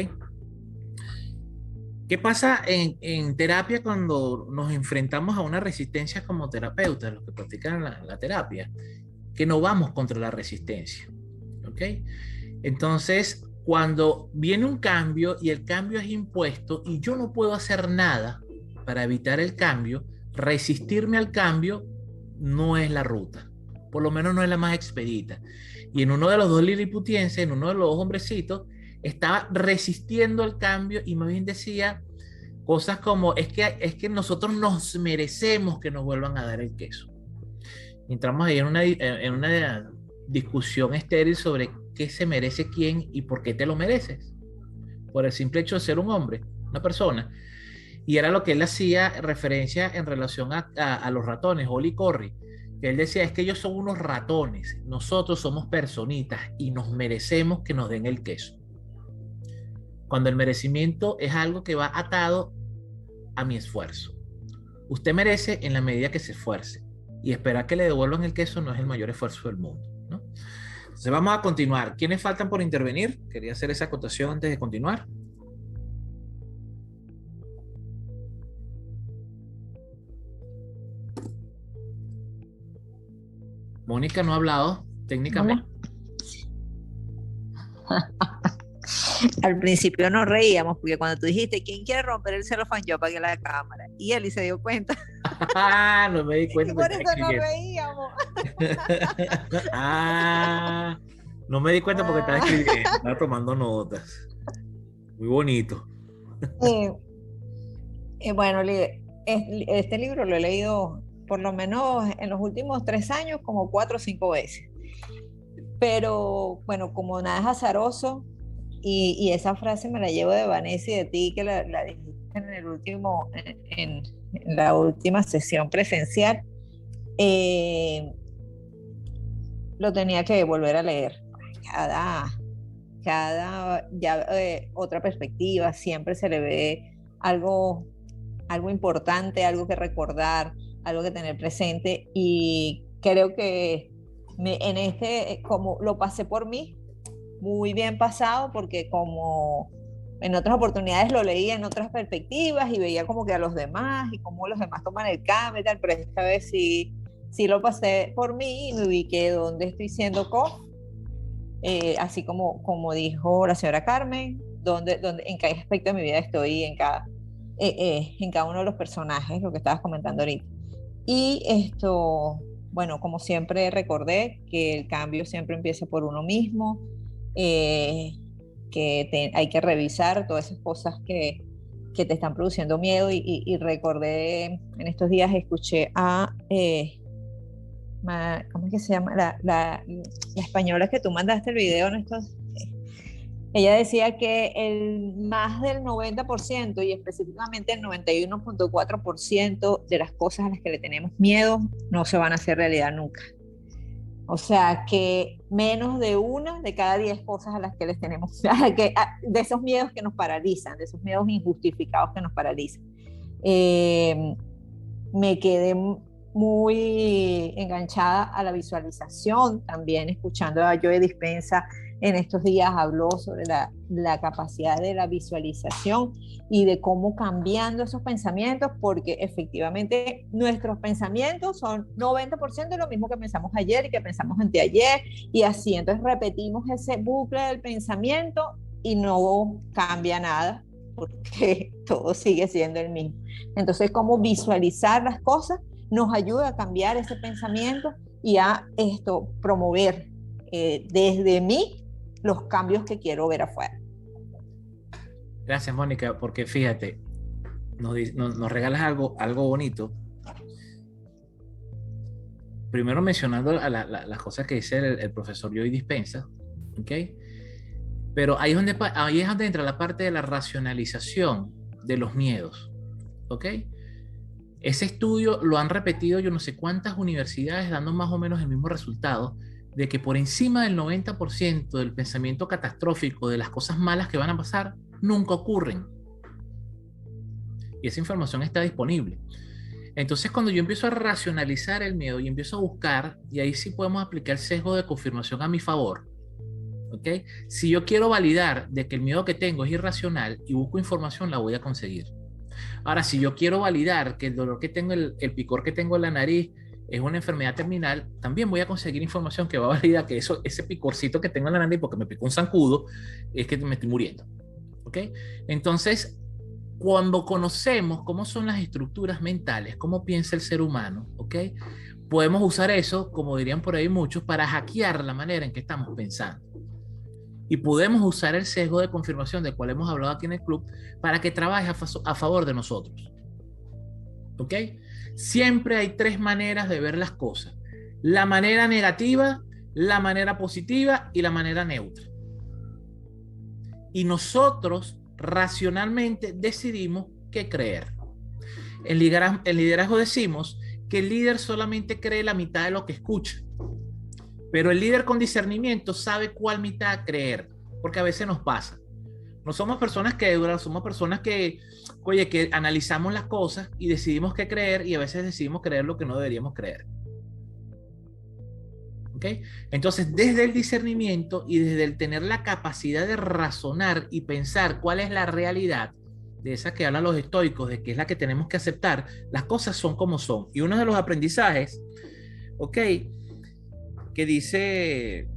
¿Qué pasa en terapia cuando nos enfrentamos a una resistencia como terapeutas, los que practican la terapia? Que no vamos contra la resistencia. ¿Ok? Entonces, cuando viene un cambio y el cambio es impuesto y yo no puedo hacer nada para evitar el cambio, resistirme al cambio no es la ruta. Por lo menos no es la más expedita. Y en uno de los 2 liliputienses, en uno de los 2 hombrecitos, estaba resistiendo el cambio y más bien decía cosas como, es que nosotros nos merecemos que nos vuelvan a dar el queso. Entramos ahí en una discusión estéril sobre qué se merece quién y por qué te lo mereces. Por el simple hecho de ser un hombre, una persona. Y era lo que él hacía referencia en relación a los ratones, Oli y Corrie. Que él decía, es que ellos son unos ratones, nosotros somos personitas y nos merecemos que nos den el queso. Cuando el merecimiento es algo que va atado a mi esfuerzo. Usted merece en la medida que se esfuerce, y esperar que le devuelvan el queso no es el mayor esfuerzo del mundo, ¿no? Entonces vamos a continuar. ¿Quiénes faltan por intervenir? Quería hacer esa acotación antes de continuar. Mónica no ha hablado técnicamente. Al principio nos reíamos porque cuando tú dijiste, ¿quién quiere romper el celofán? Yo apagué la cámara y Eli se dio cuenta. No me di cuenta. Y por eso nos reíamos. No me di cuenta porque estaba escribiendo, estaba tomando notas. Muy bonito. Bueno, este libro lo he leído por lo menos en los últimos 3 años como 4 o 5 veces. Pero bueno, como nada es azaroso, y esa frase me la llevo de Vanessa y de ti, que la dijiste en la última sesión presencial, lo tenía que volver a leer. Otra perspectiva, siempre se le ve algo importante, algo que recordar, algo que tener presente, y creo que como lo pasé por mí, muy bien pasado, porque como en otras oportunidades lo leía en otras perspectivas y veía como que a los demás y cómo los demás toman el cambio y tal, pero esta vez sí lo pasé por mí y me ubiqué donde estoy siendo coach, así como dijo la señora Carmen, donde en qué aspecto de mi vida estoy en cada uno de los personajes, lo que estabas comentando ahorita. Y bueno, como siempre recordé que el cambio siempre empieza por uno mismo, que hay que revisar todas esas cosas que te están produciendo miedo y recordé, en estos días escuché a, ¿cómo es que se llama? La española que tú mandaste el video en estos... Ella decía que más del 90% y específicamente el 91.4% de las cosas a las que le tenemos miedo no se van a hacer realidad nunca. O sea, que menos de una de cada 10 cosas a las que les tenemos, de esos miedos que nos paralizan, de esos miedos injustificados que nos paralizan. Me quedé muy enganchada a la visualización, también escuchando a Joe Dispenza en estos días habló sobre la capacidad de la visualización y de cómo cambiando esos pensamientos, porque efectivamente nuestros pensamientos son 90% de lo mismo que pensamos ayer y que pensamos anteayer, y así entonces repetimos ese bucle del pensamiento y no cambia nada porque todo sigue siendo el mismo. Entonces, cómo visualizar las cosas nos ayuda a cambiar ese pensamiento y a promover desde mí los cambios que quiero ver afuera. Gracias, Mónica, porque fíjate, nos regalas algo bonito. Primero mencionando las cosas que dice el profesor Joe Dispenza, ¿ok? Pero ahí es donde entra la parte de la racionalización de los miedos, ¿ok? Ese estudio lo han repetido yo no sé cuántas universidades, dando más o menos el mismo resultado, de que por encima del 90% del pensamiento catastrófico, de las cosas malas que van a pasar, nunca ocurren. Y esa información está disponible. Entonces, cuando yo empiezo a racionalizar el miedo y empiezo a buscar, y ahí sí podemos aplicar el sesgo de confirmación a mi favor, ¿ok? Si yo quiero validar de que el miedo que tengo es irracional y busco información, la voy a conseguir. Ahora, si yo quiero validar que el dolor que tengo, el picor que tengo en la nariz, es una enfermedad terminal, también voy a conseguir información que va a validar que ese picorcito que tengo en la nariz porque me picó un zancudo es que me estoy muriendo. ¿Ok? Entonces, cuando conocemos cómo son las estructuras mentales, cómo piensa el ser humano, ¿ok? Podemos usar eso, como dirían por ahí muchos, para hackear la manera en que estamos pensando. Y podemos usar el sesgo de confirmación del cual hemos hablado aquí en el club para que trabaje a favor de nosotros. ¿Ok? Siempre hay tres maneras de ver las cosas: la manera negativa, la manera positiva y la manera neutra. Y nosotros racionalmente decidimos qué creer. En liderazgo decimos que el líder solamente cree la mitad de lo que escucha, pero el líder con discernimiento sabe cuál mitad creer, porque a veces nos pasa. No somos personas que somos personas que analizamos las cosas y decidimos qué creer, y a veces decidimos creer lo que no deberíamos creer. ¿Ok? Entonces, desde el discernimiento y desde el tener la capacidad de razonar y pensar cuál es la realidad, de esa que hablan los estoicos, de que es la que tenemos que aceptar, las cosas son como son. Y uno de los aprendizajes, ¿ok?, que dice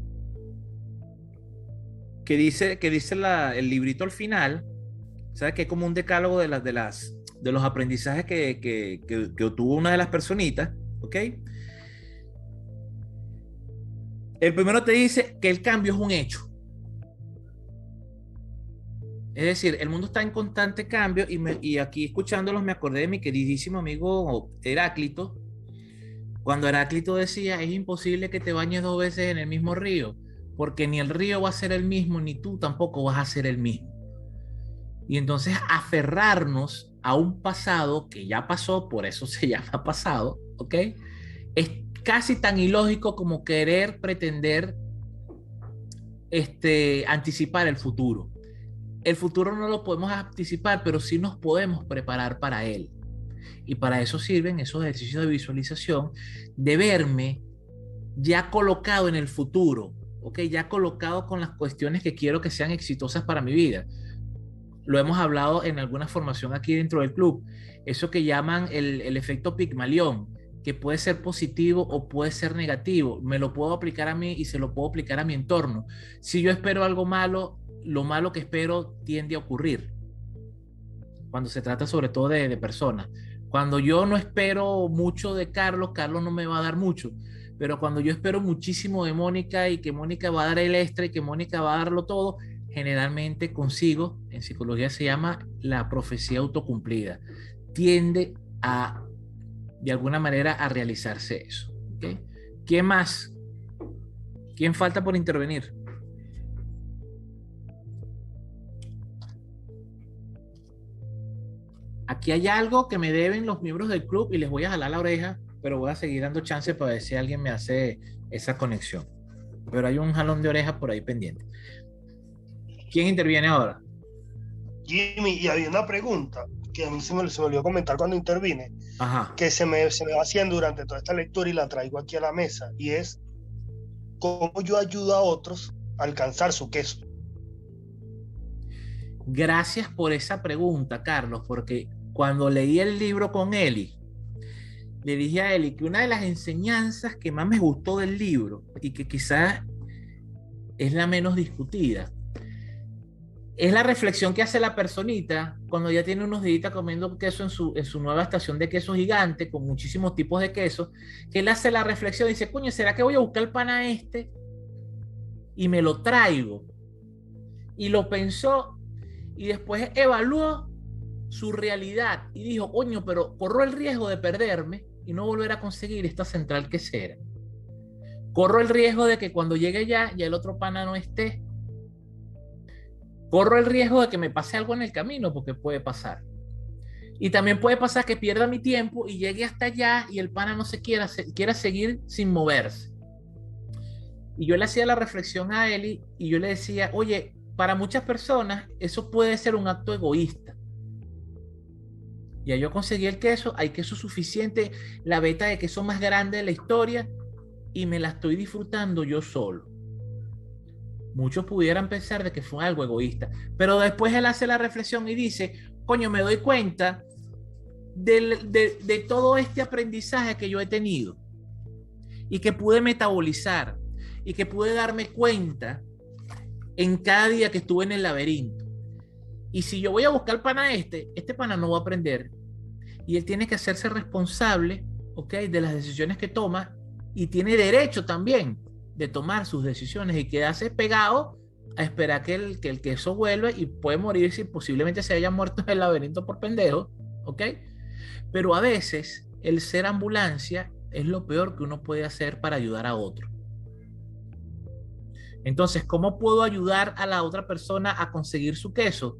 el librito al final, ¿sabes? Que es como un decálogo de los aprendizajes que obtuvo una de las personitas, ¿ok? El primero te dice que el cambio es un hecho. Es decir, el mundo está en constante cambio, y aquí escuchándolos me acordé de mi queridísimo amigo Heráclito, cuando Heráclito decía: es imposible que te bañes 2 veces en el mismo río, porque ni el río va a ser el mismo, ni tú tampoco vas a ser el mismo. Y entonces aferrarnos a un pasado que ya pasó, por eso se llama pasado, ¿ok?, es casi tan ilógico como querer pretender anticipar el futuro. El futuro no lo podemos anticipar, pero sí nos podemos preparar para él. Y para eso sirven esos ejercicios de visualización, de verme ya colocado en el futuro, ¿ok? Ya colocado con las cuestiones que quiero que sean exitosas para mi vida. lo hemos hablado en alguna formación aquí dentro del club, eso que llaman el efecto Pigmalión, que puede ser positivo o puede ser negativo. Me lo puedo aplicar a mí y se lo puedo aplicar a mi entorno. Si yo espero algo malo, lo malo que espero tiende a ocurrir. Cuando se trata sobre todo de personas. Cuando yo no espero mucho de Carlos, Carlos no me va a dar mucho. Pero cuando yo espero muchísimo de Mónica y que Mónica va a dar el extra y que Mónica va a darlo todo, generalmente consigo, en psicología se llama la profecía autocumplida. Tiende a, de alguna manera, a realizarse eso. ¿Okay? ¿Quién más? ¿Quién falta por intervenir? Aquí hay algo que me deben los miembros del club y les voy a jalar la oreja, pero voy a seguir dando chance para ver si alguien me hace esa conexión. Pero hay un jalón de oreja por ahí pendiente. ¿Quién interviene ahora? Jimmy, y había una pregunta que a mí se me olvidó comentar cuando intervine, Ajá. que se me va haciendo durante toda esta lectura y la traigo aquí a la mesa, y es cómo yo ayudo a otros a alcanzar su queso. Gracias por esa pregunta, Carlos, porque cuando leí el libro con Eli, le dije a Eli que una de las enseñanzas que más me gustó del libro y que quizás es la menos discutida, es la reflexión que hace la personita cuando ya tiene unos días comiendo queso en su nueva estación de queso gigante con muchísimos tipos de queso, que él hace la reflexión y dice, coño, ¿será que voy a buscar el pan a este y me lo traigo? Y lo pensó y después evaluó su realidad y dijo, coño, pero corro el riesgo de perderme y no volver a conseguir esta central quesera. Corro el riesgo de que cuando llegue ya el otro pana no esté. Corro el riesgo de que me pase algo en el camino, porque puede pasar. Y también puede pasar que pierda mi tiempo y llegue hasta allá y el pana no quiera seguir sin moverse. Y yo le hacía la reflexión a Eli y yo le decía, oye, para muchas personas eso puede ser un acto egoísta. Ya yo conseguí el queso, hay queso suficiente, la veta de queso más grande de la historia y me la estoy disfrutando yo solo. Muchos pudieran pensar de que fue algo egoísta, pero después él hace la reflexión y dice, coño, me doy cuenta de todo este aprendizaje que yo he tenido y que pude metabolizar y que pude darme cuenta en cada día que estuve en el laberinto. Y si yo voy a buscar pana este pana no va a aprender y él tiene que hacerse responsable, ¿okay?, de las decisiones que toma y tiene derecho también de tomar sus decisiones y quedarse pegado a esperar que el queso vuelva y puede morir si posiblemente se haya muerto en el laberinto por pendejo, ¿ok? Pero a veces el ser ambulancia es lo peor que uno puede hacer para ayudar a otro. Entonces, ¿cómo puedo ayudar a la otra persona a conseguir su queso?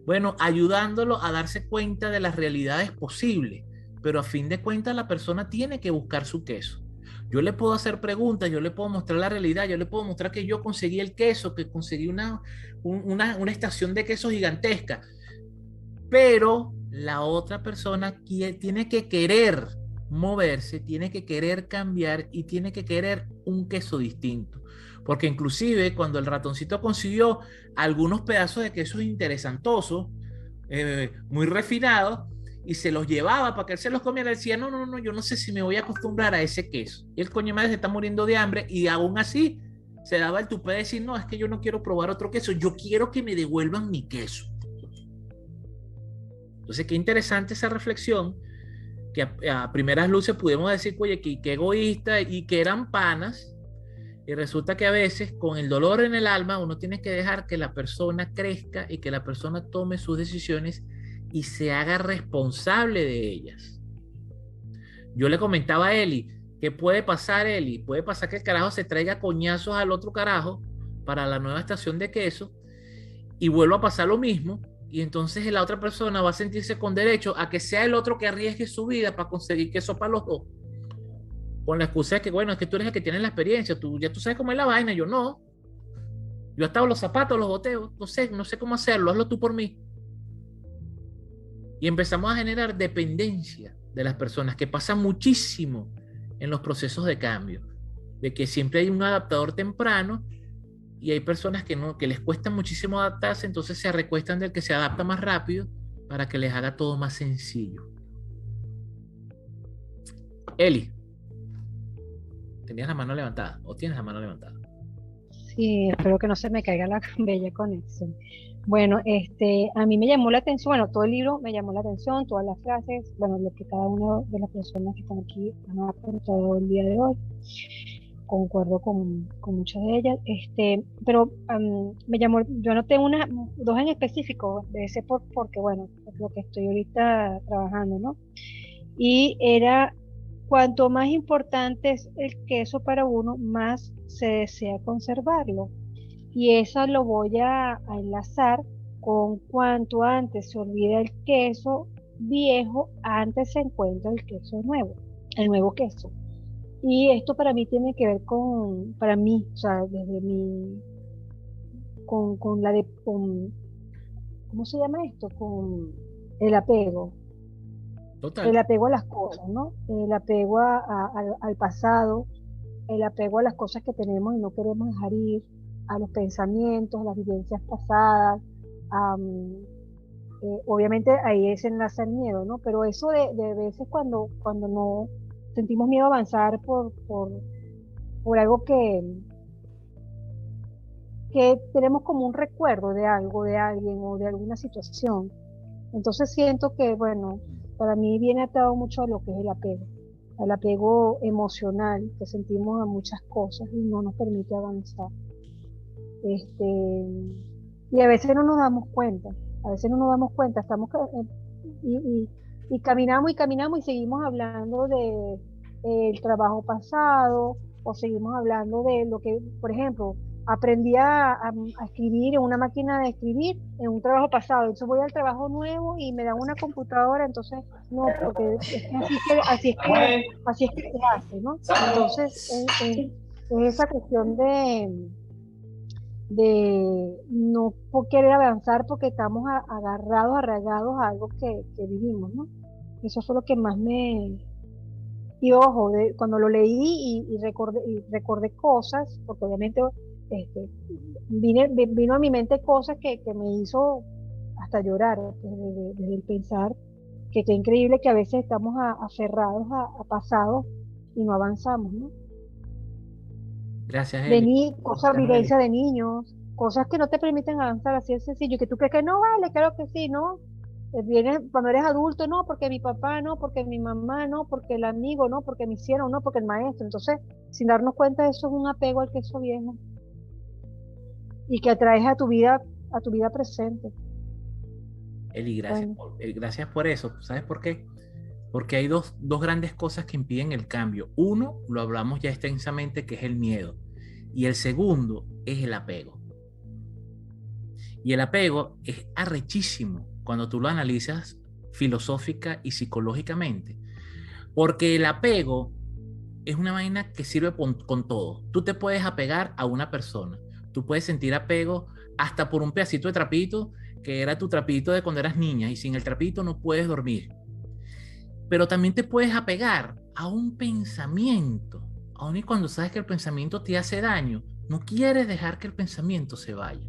Bueno, ayudándolo a darse cuenta de las realidades posibles, pero a fin de cuentas la persona tiene que buscar su queso. Yo le puedo hacer preguntas, yo le puedo mostrar la realidad, yo le puedo mostrar que yo conseguí el queso, que conseguí una estación de queso gigantesca, pero la otra persona tiene que querer moverse, tiene que querer cambiar y tiene que querer un queso distinto. Porque inclusive cuando el ratoncito consiguió algunos pedazos de quesos interesantosos, muy refinados, y se los llevaba para que él se los comiera, él decía, no, yo no sé si me voy a acostumbrar a ese queso. Y el coño madre se está muriendo de hambre y aún así se daba el tupé de decir, no, es que yo no quiero probar otro queso, yo quiero que me devuelvan mi queso. Entonces, qué interesante esa reflexión, que a primeras luces pudimos decir, oye, que egoísta y que eran panas, y resulta que a veces con el dolor en el alma uno tiene que dejar que la persona crezca y que la persona tome sus decisiones y se haga responsable de ellas. Yo le comentaba a Eli, ¿qué puede pasar, Eli? Puede pasar que el carajo se traiga coñazos al otro carajo para la nueva estación de queso y vuelva a pasar lo mismo, y entonces la otra persona va a sentirse con derecho a que sea el otro que arriesgue su vida para conseguir queso para los dos, con la excusa de que, bueno, es que tú eres el que tiene la experiencia, ya tú sabes cómo es la vaina. Yo no, yo atado los zapatos, los boteo, no sé cómo hacerlo, hazlo tú por mí. Y empezamos a generar dependencia de las personas, que pasa muchísimo en los procesos de cambio, de que siempre hay un adaptador temprano y hay personas que no, que les cuesta muchísimo adaptarse, entonces se recuestan del que se adapta más rápido para que les haga todo más sencillo. Eli, ¿tenías la mano levantada o tienes la mano levantada? Sí, espero que no se me caiga la bella conexión. Bueno, a mí me llamó la atención, bueno, todo el libro me llamó la atención, todas las frases, bueno, lo que cada una de las personas que están aquí han apuntado el día de hoy. Concuerdo con muchas de ellas, pero me llamó, yo anoté dos en específico, de ese porque bueno, es lo que estoy ahorita trabajando, ¿no? Y era, cuanto más importante es el queso para uno, más se desea conservarlo. Y eso lo voy a enlazar con cuanto antes se olvida el queso viejo, antes se encuentra el queso nuevo, el nuevo queso. Y esto para mí tiene que ver para mí, o sea, desde con ¿cómo se llama esto? Con el apego. Total. El apego a las cosas, ¿no? El apego al pasado, el apego a las cosas que tenemos y no queremos dejar ir, a los pensamientos, a las vivencias pasadas. Obviamente ahí se enlaza el miedo, ¿no? Pero eso de veces cuando no sentimos miedo a avanzar por algo que tenemos como un recuerdo de algo, de alguien o de alguna situación. Entonces siento que, bueno, para mí viene atado mucho a lo que es el apego emocional que sentimos a muchas cosas y no nos permite avanzar. Y a veces no nos damos cuenta, estamos y caminamos y seguimos hablando de el trabajo pasado, o seguimos hablando de lo que, por ejemplo, aprendí a escribir en una máquina de escribir en un trabajo pasado, entonces voy al trabajo nuevo y me dan una computadora, entonces no, porque así es que se hace, ¿no? Entonces es esa cuestión de no querer avanzar porque estamos arraigados a algo que vivimos, ¿no? Eso fue lo que más y ojo, cuando lo leí y recordé cosas, porque obviamente vino a mi mente cosas que me hizo hasta llorar, desde el pensar que qué increíble que a veces estamos aferrados a pasados y no avanzamos, ¿no? Gracias, Eli. Cosas, vivencia de niños, cosas que no te permiten avanzar, así de sencillo, que tú crees que no vale, claro que sí, ¿no? Vienes cuando eres adulto, no, porque mi papá, no, porque mi mamá, no, porque el amigo, no, porque me hicieron, no, porque el maestro. Entonces, sin darnos cuenta, eso es un apego al queso viejo y que atraes a tu vida presente. Eli, gracias por eso. ¿Sabes por qué? Porque hay dos grandes cosas que impiden el cambio. Uno, lo hablamos ya extensamente, que es el miedo. Y el segundo es el apego. Y el apego es arrechísimo cuando tú lo analizas filosófica y psicológicamente. Porque el apego es una vaina que sirve con todo. Tú te puedes apegar a una persona. Tú puedes sentir apego hasta por un pedacito de trapito que era tu trapito de cuando eras niña y sin el trapito no puedes dormir. Pero también te puedes apegar a un pensamiento. Aun y cuando sabes que el pensamiento te hace daño, no quieres dejar que el pensamiento se vaya.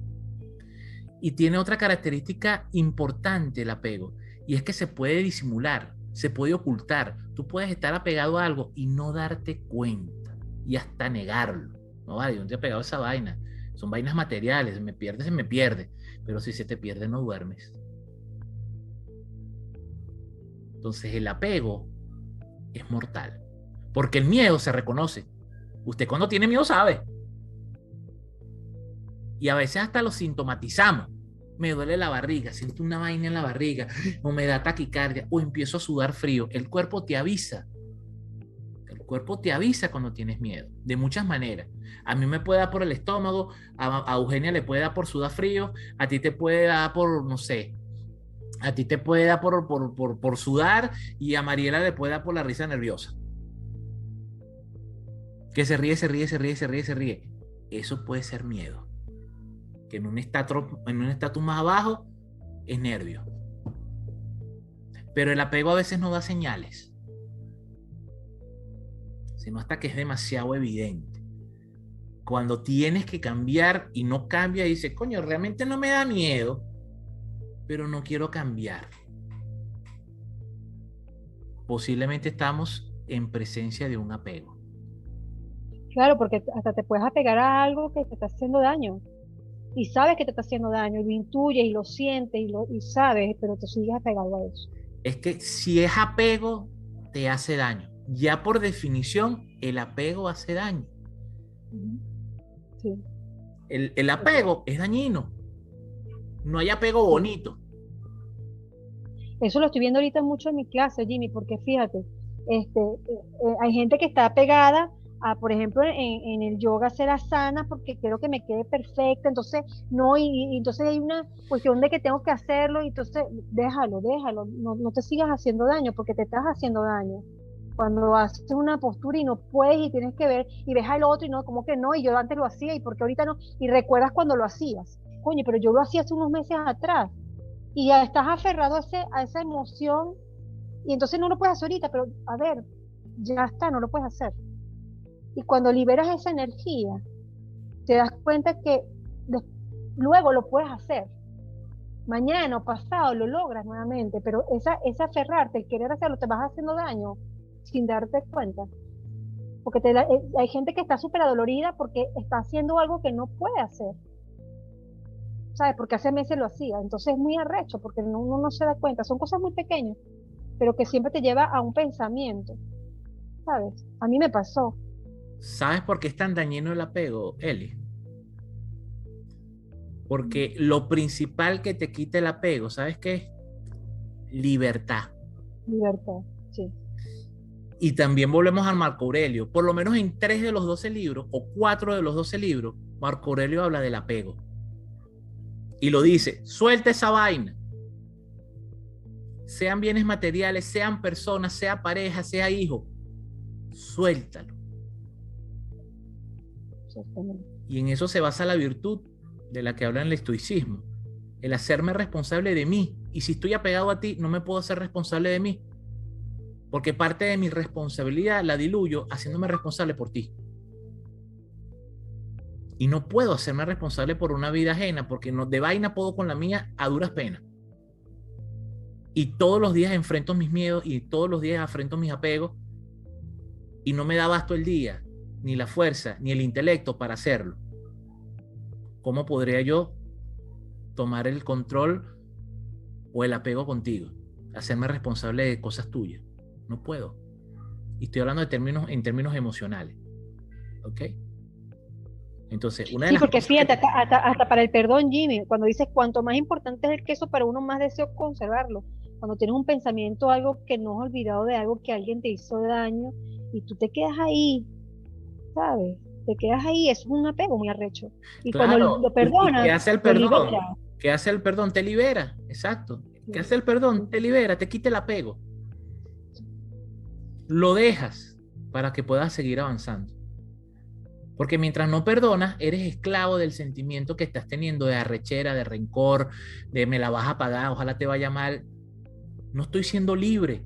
Y tiene otra característica importante el apego, y es que se puede disimular, se puede ocultar. Tú puedes estar apegado a algo y no darte cuenta, y hasta negarlo. No vale, yo no te he pegado a esa vaina. Son vainas materiales, se me pierde. Pero si se te pierde, no duermes. Entonces el apego es mortal. Porque el miedo se reconoce. Usted cuando tiene miedo sabe. Y a veces hasta lo sintomatizamos. Me duele la barriga, siento una vaina en la barriga, o me da taquicardia, o empiezo a sudar frío. El cuerpo te avisa. El cuerpo te avisa cuando tienes miedo, de muchas maneras. A mí me puede dar por el estómago, a Eugenia le puede dar por sudar frío, a ti te puede dar por, no sé, a ti te puede dar por sudar, y a Mariela le puede dar por la risa nerviosa. Que se ríe. Eso puede ser miedo. Que en un estatus más abajo es nervio. Pero el apego a veces no da señales, sino hasta que es demasiado evidente. cuando tienes que cambiar y no cambia, dices, coño, realmente no me da miedo, pero no quiero cambiar. Posiblemente estamos en presencia de un apego. Claro, porque hasta te puedes apegar a algo que te está haciendo daño. Y sabes que te está haciendo daño, y lo intuyes y lo sientes y sabes, pero te sigues apegado a eso. Es que si es apego, te hace daño. Ya por definición, el apego hace daño. Sí. El apego es dañino. No hay apego bonito. Eso lo estoy viendo ahorita mucho en mi clase, Jimmy, porque fíjate, hay gente que está apegada a, por ejemplo, en el yoga hacer asana porque quiero que me quede perfecta, entonces no, y entonces hay una cuestión de que tengo que hacerlo, y entonces déjalo, no te sigas haciendo daño porque te estás haciendo daño. Cuando haces una postura y no puedes y tienes que ver y ves al otro y no, como que no, y yo antes lo hacía y porque ahorita no, y recuerdas cuando lo hacías, coño, pero yo lo hacía hace unos meses atrás. Y ya estás aferrado a esa emoción, y entonces no lo puedes hacer ahorita, pero a ver, ya está, no lo puedes hacer. Y cuando liberas esa energía, te das cuenta que luego lo puedes hacer. Mañana o pasado lo logras nuevamente, pero esa aferrarte, el querer hacerlo, te vas haciendo daño sin darte cuenta. Porque hay gente que está súper adolorida porque está haciendo algo que no puede hacer. ¿Sabes? Porque hace meses lo hacía. Entonces es muy arrecho porque uno no se da cuenta. Son cosas muy pequeñas, pero que siempre te lleva a un pensamiento. ¿Sabes? A mí me pasó. ¿Sabes por qué es tan dañino el apego, Eli? Porque lo principal que te quita el apego, ¿sabes qué es? Libertad. Libertad, sí. Y también volvemos al Marco Aurelio. Por lo menos en 3 de los 12 libros, o 4 de los 12 libros, Marco Aurelio habla del apego. Y lo dice, suelta esa vaina. Sean bienes materiales, sean personas, sea pareja, sea hijo. Suéltalo. Y en eso se basa la virtud de la que habla en el estoicismo. El hacerme responsable de mí. Y si estoy apegado a ti, no me puedo hacer responsable de mí. Porque parte de mi responsabilidad la diluyo haciéndome responsable por ti. Y no puedo hacerme responsable por una vida ajena, porque no, de vaina puedo con la mía a duras penas. Y todos los días enfrento mis miedos y todos los días enfrento mis apegos, y no me da abasto el día, ni la fuerza, ni el intelecto para hacerlo. ¿Cómo podría yo tomar el control o el apego contigo? Hacerme responsable de cosas tuyas. No puedo. Y estoy hablando en términos emocionales. ¿Ok? Entonces, una de las porque cosas fíjate, hasta para el perdón, Jimmy, cuando dices cuanto más importante es el queso, para uno más deseo conservarlo. Cuando tienes un pensamiento, algo que no has olvidado de algo que alguien te hizo daño, y tú te quedas ahí, ¿sabes? Te quedas ahí, eso es un apego muy arrecho. Y claro, cuando lo perdonas, ¿qué hace el perdón? libera. ¿Qué hace el perdón? Te libera, exacto. ¿Qué hace el perdón? Te libera, te quita el apego. Lo dejas para que puedas seguir avanzando. Porque mientras no perdonas, eres esclavo del sentimiento que estás teniendo de arrechera, de rencor, de me la vas a pagar, ojalá te vaya mal. No estoy siendo libre.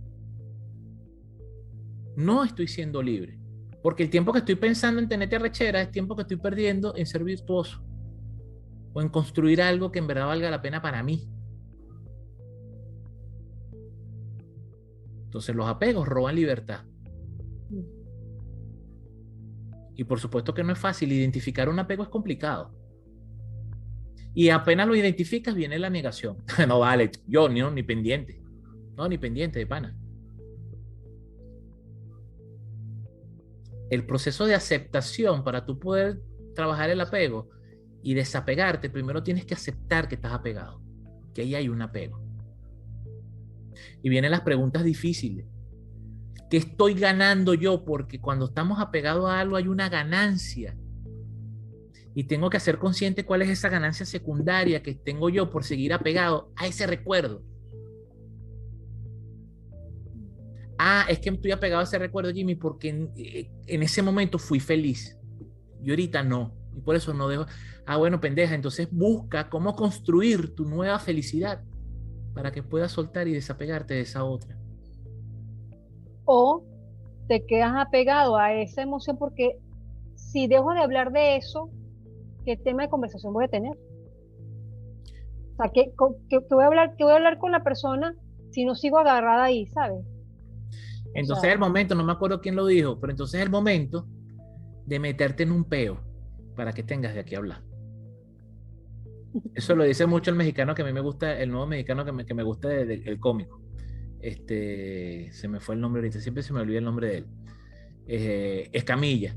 No estoy siendo libre. Porque el tiempo que estoy pensando en tenerte arrechera es tiempo que estoy perdiendo en ser virtuoso. O en construir algo que en verdad valga la pena para mí. Entonces los apegos roban libertad. Y por supuesto que no es fácil. Identificar un apego es complicado. Y apenas lo identificas, viene la negación. No vale, yo ni pendiente. No, ni pendiente de pana. El proceso de aceptación para tú poder trabajar el apego y desapegarte, primero tienes que aceptar que estás apegado. Que ahí hay un apego. Y vienen las preguntas difíciles. ¿Qué estoy ganando yo? Porque cuando estamos apegados a algo hay una ganancia. Y tengo que hacer consciente cuál es esa ganancia secundaria que tengo yo por seguir apegado a ese recuerdo. Ah, es que estoy apegado a ese recuerdo, Jimmy, porque en ese momento fui feliz. Y ahorita no. Y por eso no dejo. Ah, bueno, pendeja. Entonces busca cómo construir tu nueva felicidad para que puedas soltar y desapegarte de esa otra. O te quedas apegado a esa emoción porque si dejo de hablar de eso, ¿qué tema de conversación voy a tener? O sea, ¿qué voy a hablar con la persona si no sigo agarrada ahí, ¿sabes? Entonces O sea, el momento, no me acuerdo quién lo dijo, pero entonces es el momento de meterte en un peo para que tengas de aquí a hablar. Eso lo dice mucho el mexicano que a mí me gusta, el nuevo mexicano que me gusta el cómico. Se me fue el nombre ahorita, siempre se me olvida el nombre de él. Escamilla.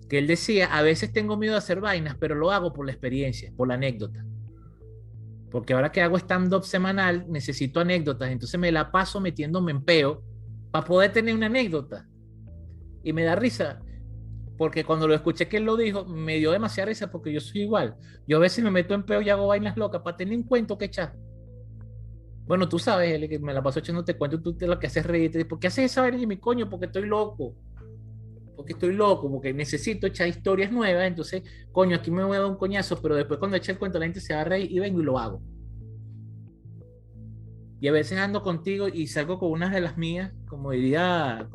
Que él decía, a veces tengo miedo de hacer vainas, pero lo hago por la experiencia, por la anécdota. Porque ahora que hago stand-up semanal, necesito anécdotas, entonces me la paso metiéndome en peo para poder tener una anécdota. Y me da risa, porque cuando lo escuché que él lo dijo, me dio demasiada risa porque yo soy igual. Yo a veces me meto en peo y hago vainas locas para tener un cuento que echar. Bueno, tú sabes, Eli, que me la paso echándote cuento, tú te lo que haces reírte. ¿Por qué haces esa vaina, mi coño? Porque estoy loco. Porque necesito echar historias nuevas. Entonces, coño, aquí me voy a dar un coñazo, pero después cuando eche el cuento la gente se va a reír y vengo y lo hago. Y a veces ando contigo y salgo con unas de las mías, como diría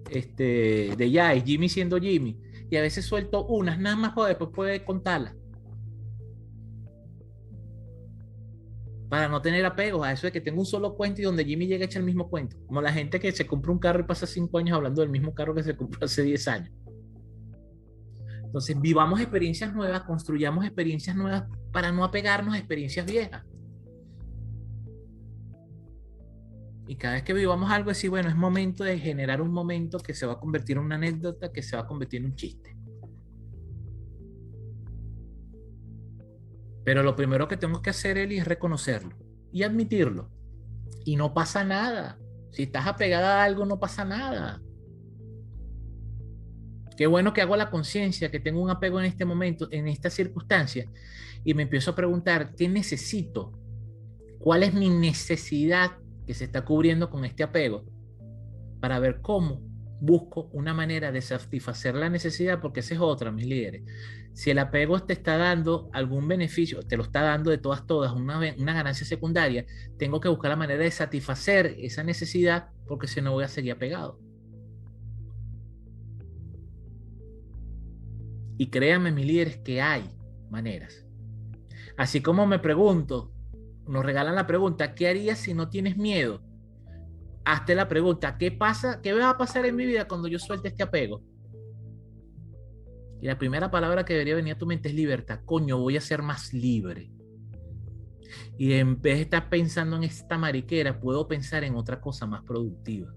de Jai, Jimmy siendo Jimmy. Y a veces suelto unas nada más para después poder contarlas. Para no tener apegos a eso de que tengo un solo cuento y donde Jimmy llega a echar el mismo cuento. Como la gente que se compra un carro y pasa 5 años hablando del mismo carro que se compró hace 10 años. Entonces, vivamos experiencias nuevas, construyamos experiencias nuevas para no apegarnos a experiencias viejas. Y cada vez que vivamos algo así, bueno, es momento de generar un momento que se va a convertir en una anécdota, que se va a convertir en un chiste. Pero lo primero que tengo que hacer, Eli, es reconocerlo y admitirlo. Y no pasa nada. Si estás apegada a algo, no pasa nada. Qué bueno que hago la conciencia, que tengo un apego en este momento, en esta circunstancia, y me empiezo a preguntar, ¿qué necesito? ¿Cuál es mi necesidad que se está cubriendo con este apego? Para ver cómo busco una manera de satisfacer la necesidad, porque esa es otra, mis líderes. Si el apego te está dando algún beneficio, te lo está dando de todas, una ganancia secundaria, tengo que buscar la manera de satisfacer esa necesidad, porque si no voy a seguir apegado. Y créanme, mis líderes, que hay maneras. Así como me pregunto, nos regalan la pregunta, ¿qué harías si no tienes miedo? Hazte la pregunta, ¿qué pasa? ¿Qué va a pasar en mi vida cuando yo suelte este apego? Y la primera palabra que debería venir a tu mente es libertad. Coño, voy a ser más libre. Y en vez de estar pensando en esta mariquera, puedo pensar en otra cosa más productiva.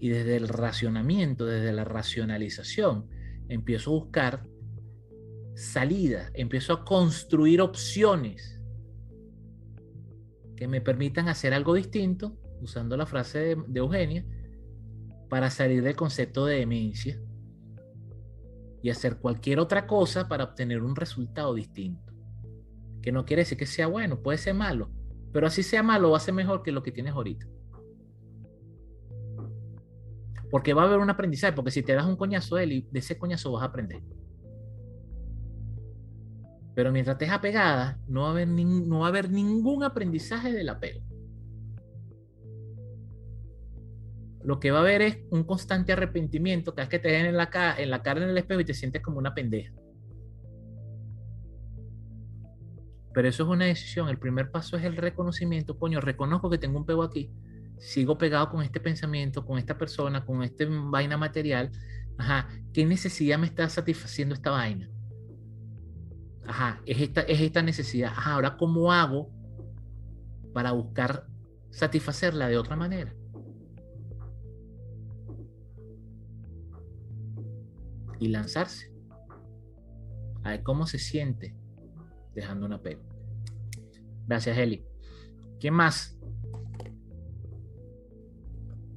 Y desde el racionamiento, desde la racionalización, empiezo a buscar salida, empiezo a construir opciones que me permitan hacer algo distinto, usando la frase de Eugenia, para salir del concepto de demencia y hacer cualquier otra cosa para obtener un resultado distinto. Que no quiere decir que sea bueno, puede ser malo, pero así sea malo va a ser mejor que lo que tienes ahorita. Porque va a haber un aprendizaje, porque si te das un coñazo de ese coñazo vas a aprender. Pero mientras estés apegada, no va a haber ningún aprendizaje del apego. Lo que va a haber es un constante arrepentimiento cada vez que te den en la cara en el espejo y te sientes como una pendeja. Pero eso es una decisión. El primer paso es el reconocimiento. Coño, reconozco que tengo un pego aquí. Sigo pegado con este pensamiento, con esta persona, con esta vaina material. Ajá, ¿qué necesidad me está satisfaciendo esta vaina? Ajá, es esta necesidad. Ajá, ahora ¿cómo hago para buscar satisfacerla de otra manera? Y lanzarse a ver cómo se siente dejando un apego. Gracias, Eli. ¿Quién más?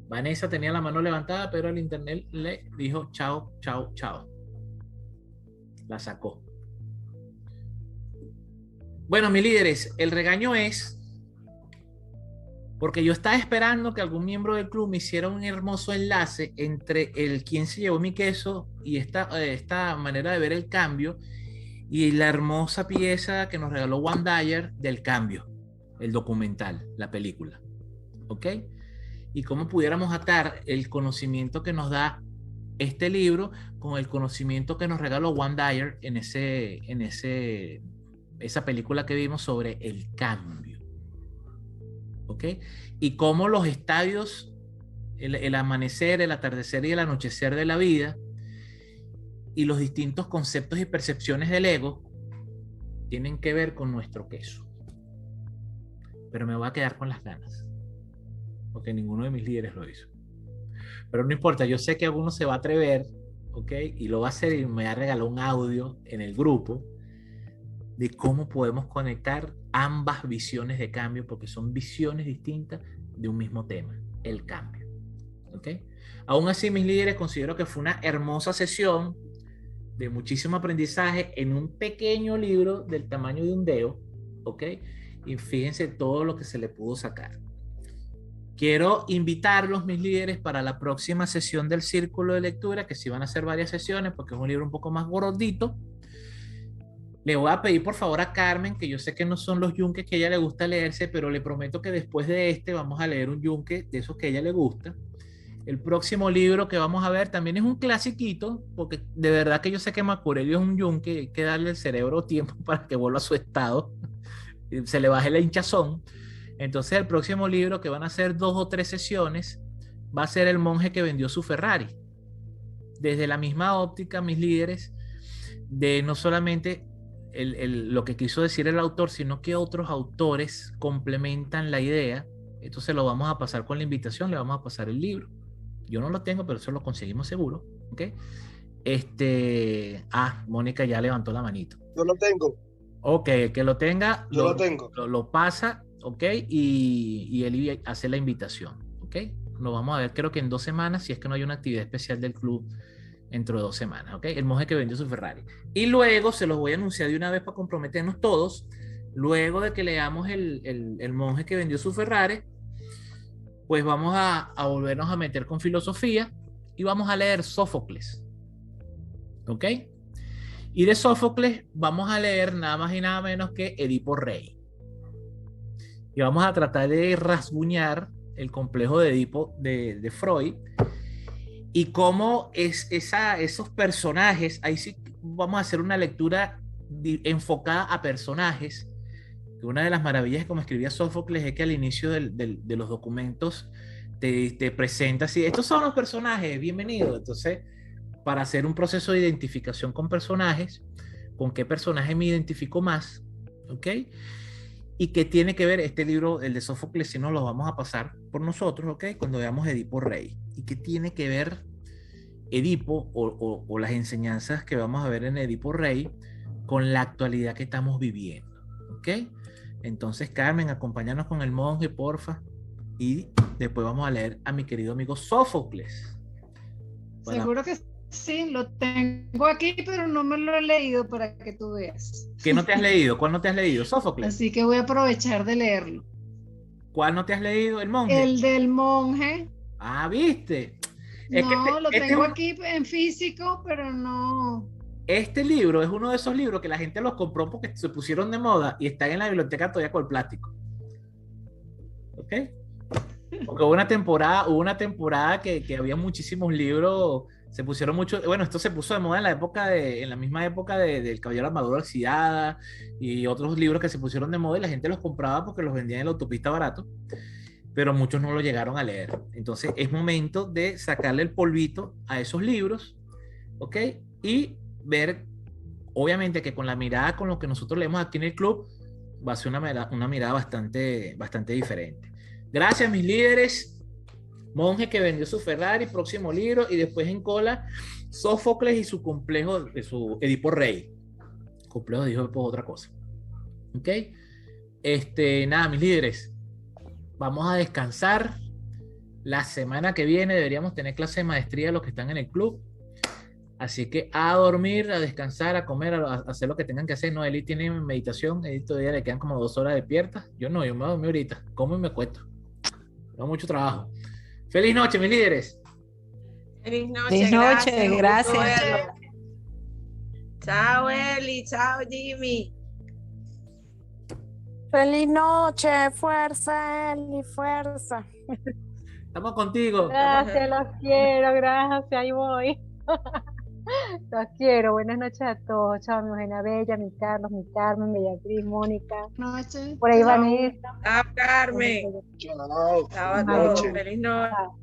Vanessa tenía la mano levantada, pero el internet le dijo chao, chao, chao. La sacó. Bueno, mis líderes, el regaño es porque yo estaba esperando que algún miembro del club me hiciera un hermoso enlace entre el quién se llevó mi queso y esta manera de ver el cambio y la hermosa pieza que nos regaló Juan Dyer del cambio, el documental, la película. ¿Ok? y cómo pudiéramos atar el conocimiento que nos da este libro con el conocimiento que nos regaló Wayne Dyer en esa película que vimos sobre el cambio. ¿Ok? Y cómo los estadios, el amanecer, el atardecer y el anochecer de la vida y los distintos conceptos y percepciones del ego tienen que ver con nuestro queso. Pero me voy a quedar con las ganas, porque ninguno de mis líderes lo hizo. Pero no importa, yo sé que alguno se va a atrever, ¿ok? Y lo va a hacer y me va a regalar un audio en el grupo de cómo podemos conectar ambas visiones de cambio, porque son visiones distintas de un mismo tema, el cambio. ¿Ok? Aún así, mis líderes, considero que fue una hermosa sesión de muchísimo aprendizaje en un pequeño libro del tamaño de un dedo, ¿ok? Y fíjense todo lo que se le pudo sacar. Quiero invitarlos, mis líderes, para la próxima sesión del Círculo de Lectura, que sí van a ser varias sesiones, porque es un libro un poco más gordito. Le voy a pedir por favor a Carmen, que yo sé que no son los yunques que a ella le gusta leerse, pero le prometo que después de este vamos a leer un yunque de esos que a ella le gusta. El próximo libro que vamos a ver también es un clasiquito, porque de verdad que yo sé que Marco Aurelio es un yunque, hay que darle al cerebro tiempo para que vuelva a su estado, se le baje la hinchazón. Entonces el próximo libro, que van a ser 2 o 3 sesiones, va a ser El monje que vendió su Ferrari. Desde la misma óptica, mis líderes, de no solamente lo que quiso decir el autor, sino que otros autores complementan la idea. Esto se lo vamos a pasar con la invitación, le vamos a pasar el libro. Yo no lo tengo, pero eso lo conseguimos seguro. ¿Ok? Mónica ya levantó la manito. Yo lo tengo. Ok, el que lo tenga, Yo lo tengo. Lo pasa, ¿ok? Y él hace la invitación, ¿ok? Nos vamos a ver, creo que en 2 semanas, si es que no hay una actividad especial del club dentro de 2 semanas, ¿ok? El monje que vendió su Ferrari. Y luego se los voy a anunciar de una vez para comprometernos todos. Luego de que leamos el monje que vendió su Ferrari, pues vamos a volvernos a meter con filosofía y vamos a leer Sófocles, ¿ok? Y de Sófocles vamos a leer nada más y nada menos que Edipo Rey. Y vamos a tratar de rasguñar el complejo de Edipo de Freud y cómo esos personajes, ahí sí vamos a hacer una lectura enfocada a personajes. Una de las maravillas, como escribía Sófocles, es que al inicio de los documentos te presenta así, estos son los personajes, bienvenidos. Entonces, para hacer un proceso de identificación con personajes, con qué personaje me identifico más, ¿ok? Y qué tiene que ver este libro, el de Sófocles, si no lo vamos a pasar por nosotros, ¿ok? Cuando veamos Edipo Rey. Y qué tiene que ver Edipo o las enseñanzas que vamos a ver en Edipo Rey con la actualidad que estamos viviendo, ¿ok? Entonces, Carmen, acompáñanos con el monje, porfa. Y después vamos a leer a mi querido amigo Sófocles. Seguro que sí, lo tengo aquí, pero no me lo he leído para que tú veas. ¿Qué no te has leído? ¿Cuál no te has leído? Sófocles. Así que voy a aprovechar de leerlo. ¿Cuál no te has leído? ¿El monje? El del monje. Ah, ¿viste? Lo tengo aquí en físico, pero no. Este libro es uno de esos libros que la gente los compró porque se pusieron de moda y están en la biblioteca todavía con el plástico. ¿Ok? Porque hubo una temporada que había muchísimos libros, se pusieron mucho, bueno, esto se puso de moda en la misma época del Caballero Armadura Oxidada y otros libros que se pusieron de moda y la gente los compraba porque los vendían en la autopista barato, pero muchos no lo llegaron a leer. Entonces es momento de sacarle el polvito a esos libros, ¿ok? Y ver, obviamente que con la mirada con lo que nosotros leemos aquí en el club, va a ser una mirada bastante diferente. Gracias, mis líderes. Monje que vendió su Ferrari, próximo libro, y después en cola, Sófocles y su complejo de su Edipo Rey. Complejo dijo después otra cosa. ¿Ok? Nada, mis líderes. Vamos a descansar. La semana que viene deberíamos tener clase de maestría los que están en el club. Así que a dormir, a descansar, a comer, a hacer lo que tengan que hacer. No, Eli tiene meditación, Eli todavía le quedan como 2 horas despierta. Yo no, yo me voy a dormir ahorita. Como y me acuesto. Tengo mucho trabajo. Feliz noche, mis líderes. Feliz noche. Feliz noche, gracias. Chao, Eli. Chao, Jimmy. Feliz noche, fuerza, Eli, fuerza. Estamos contigo. Gracias, los quiero, gracias, ahí voy. Los quiero, buenas noches a todos. Chao, mi Eugenia Bella, mi Carlos, mi Carmen, Beatriz, Mónica. Noche. Por ahí Chao. Vanessa. Chao, Carmen. Chao. Chao a Buenas todos. noches. Feliz noche. Chao.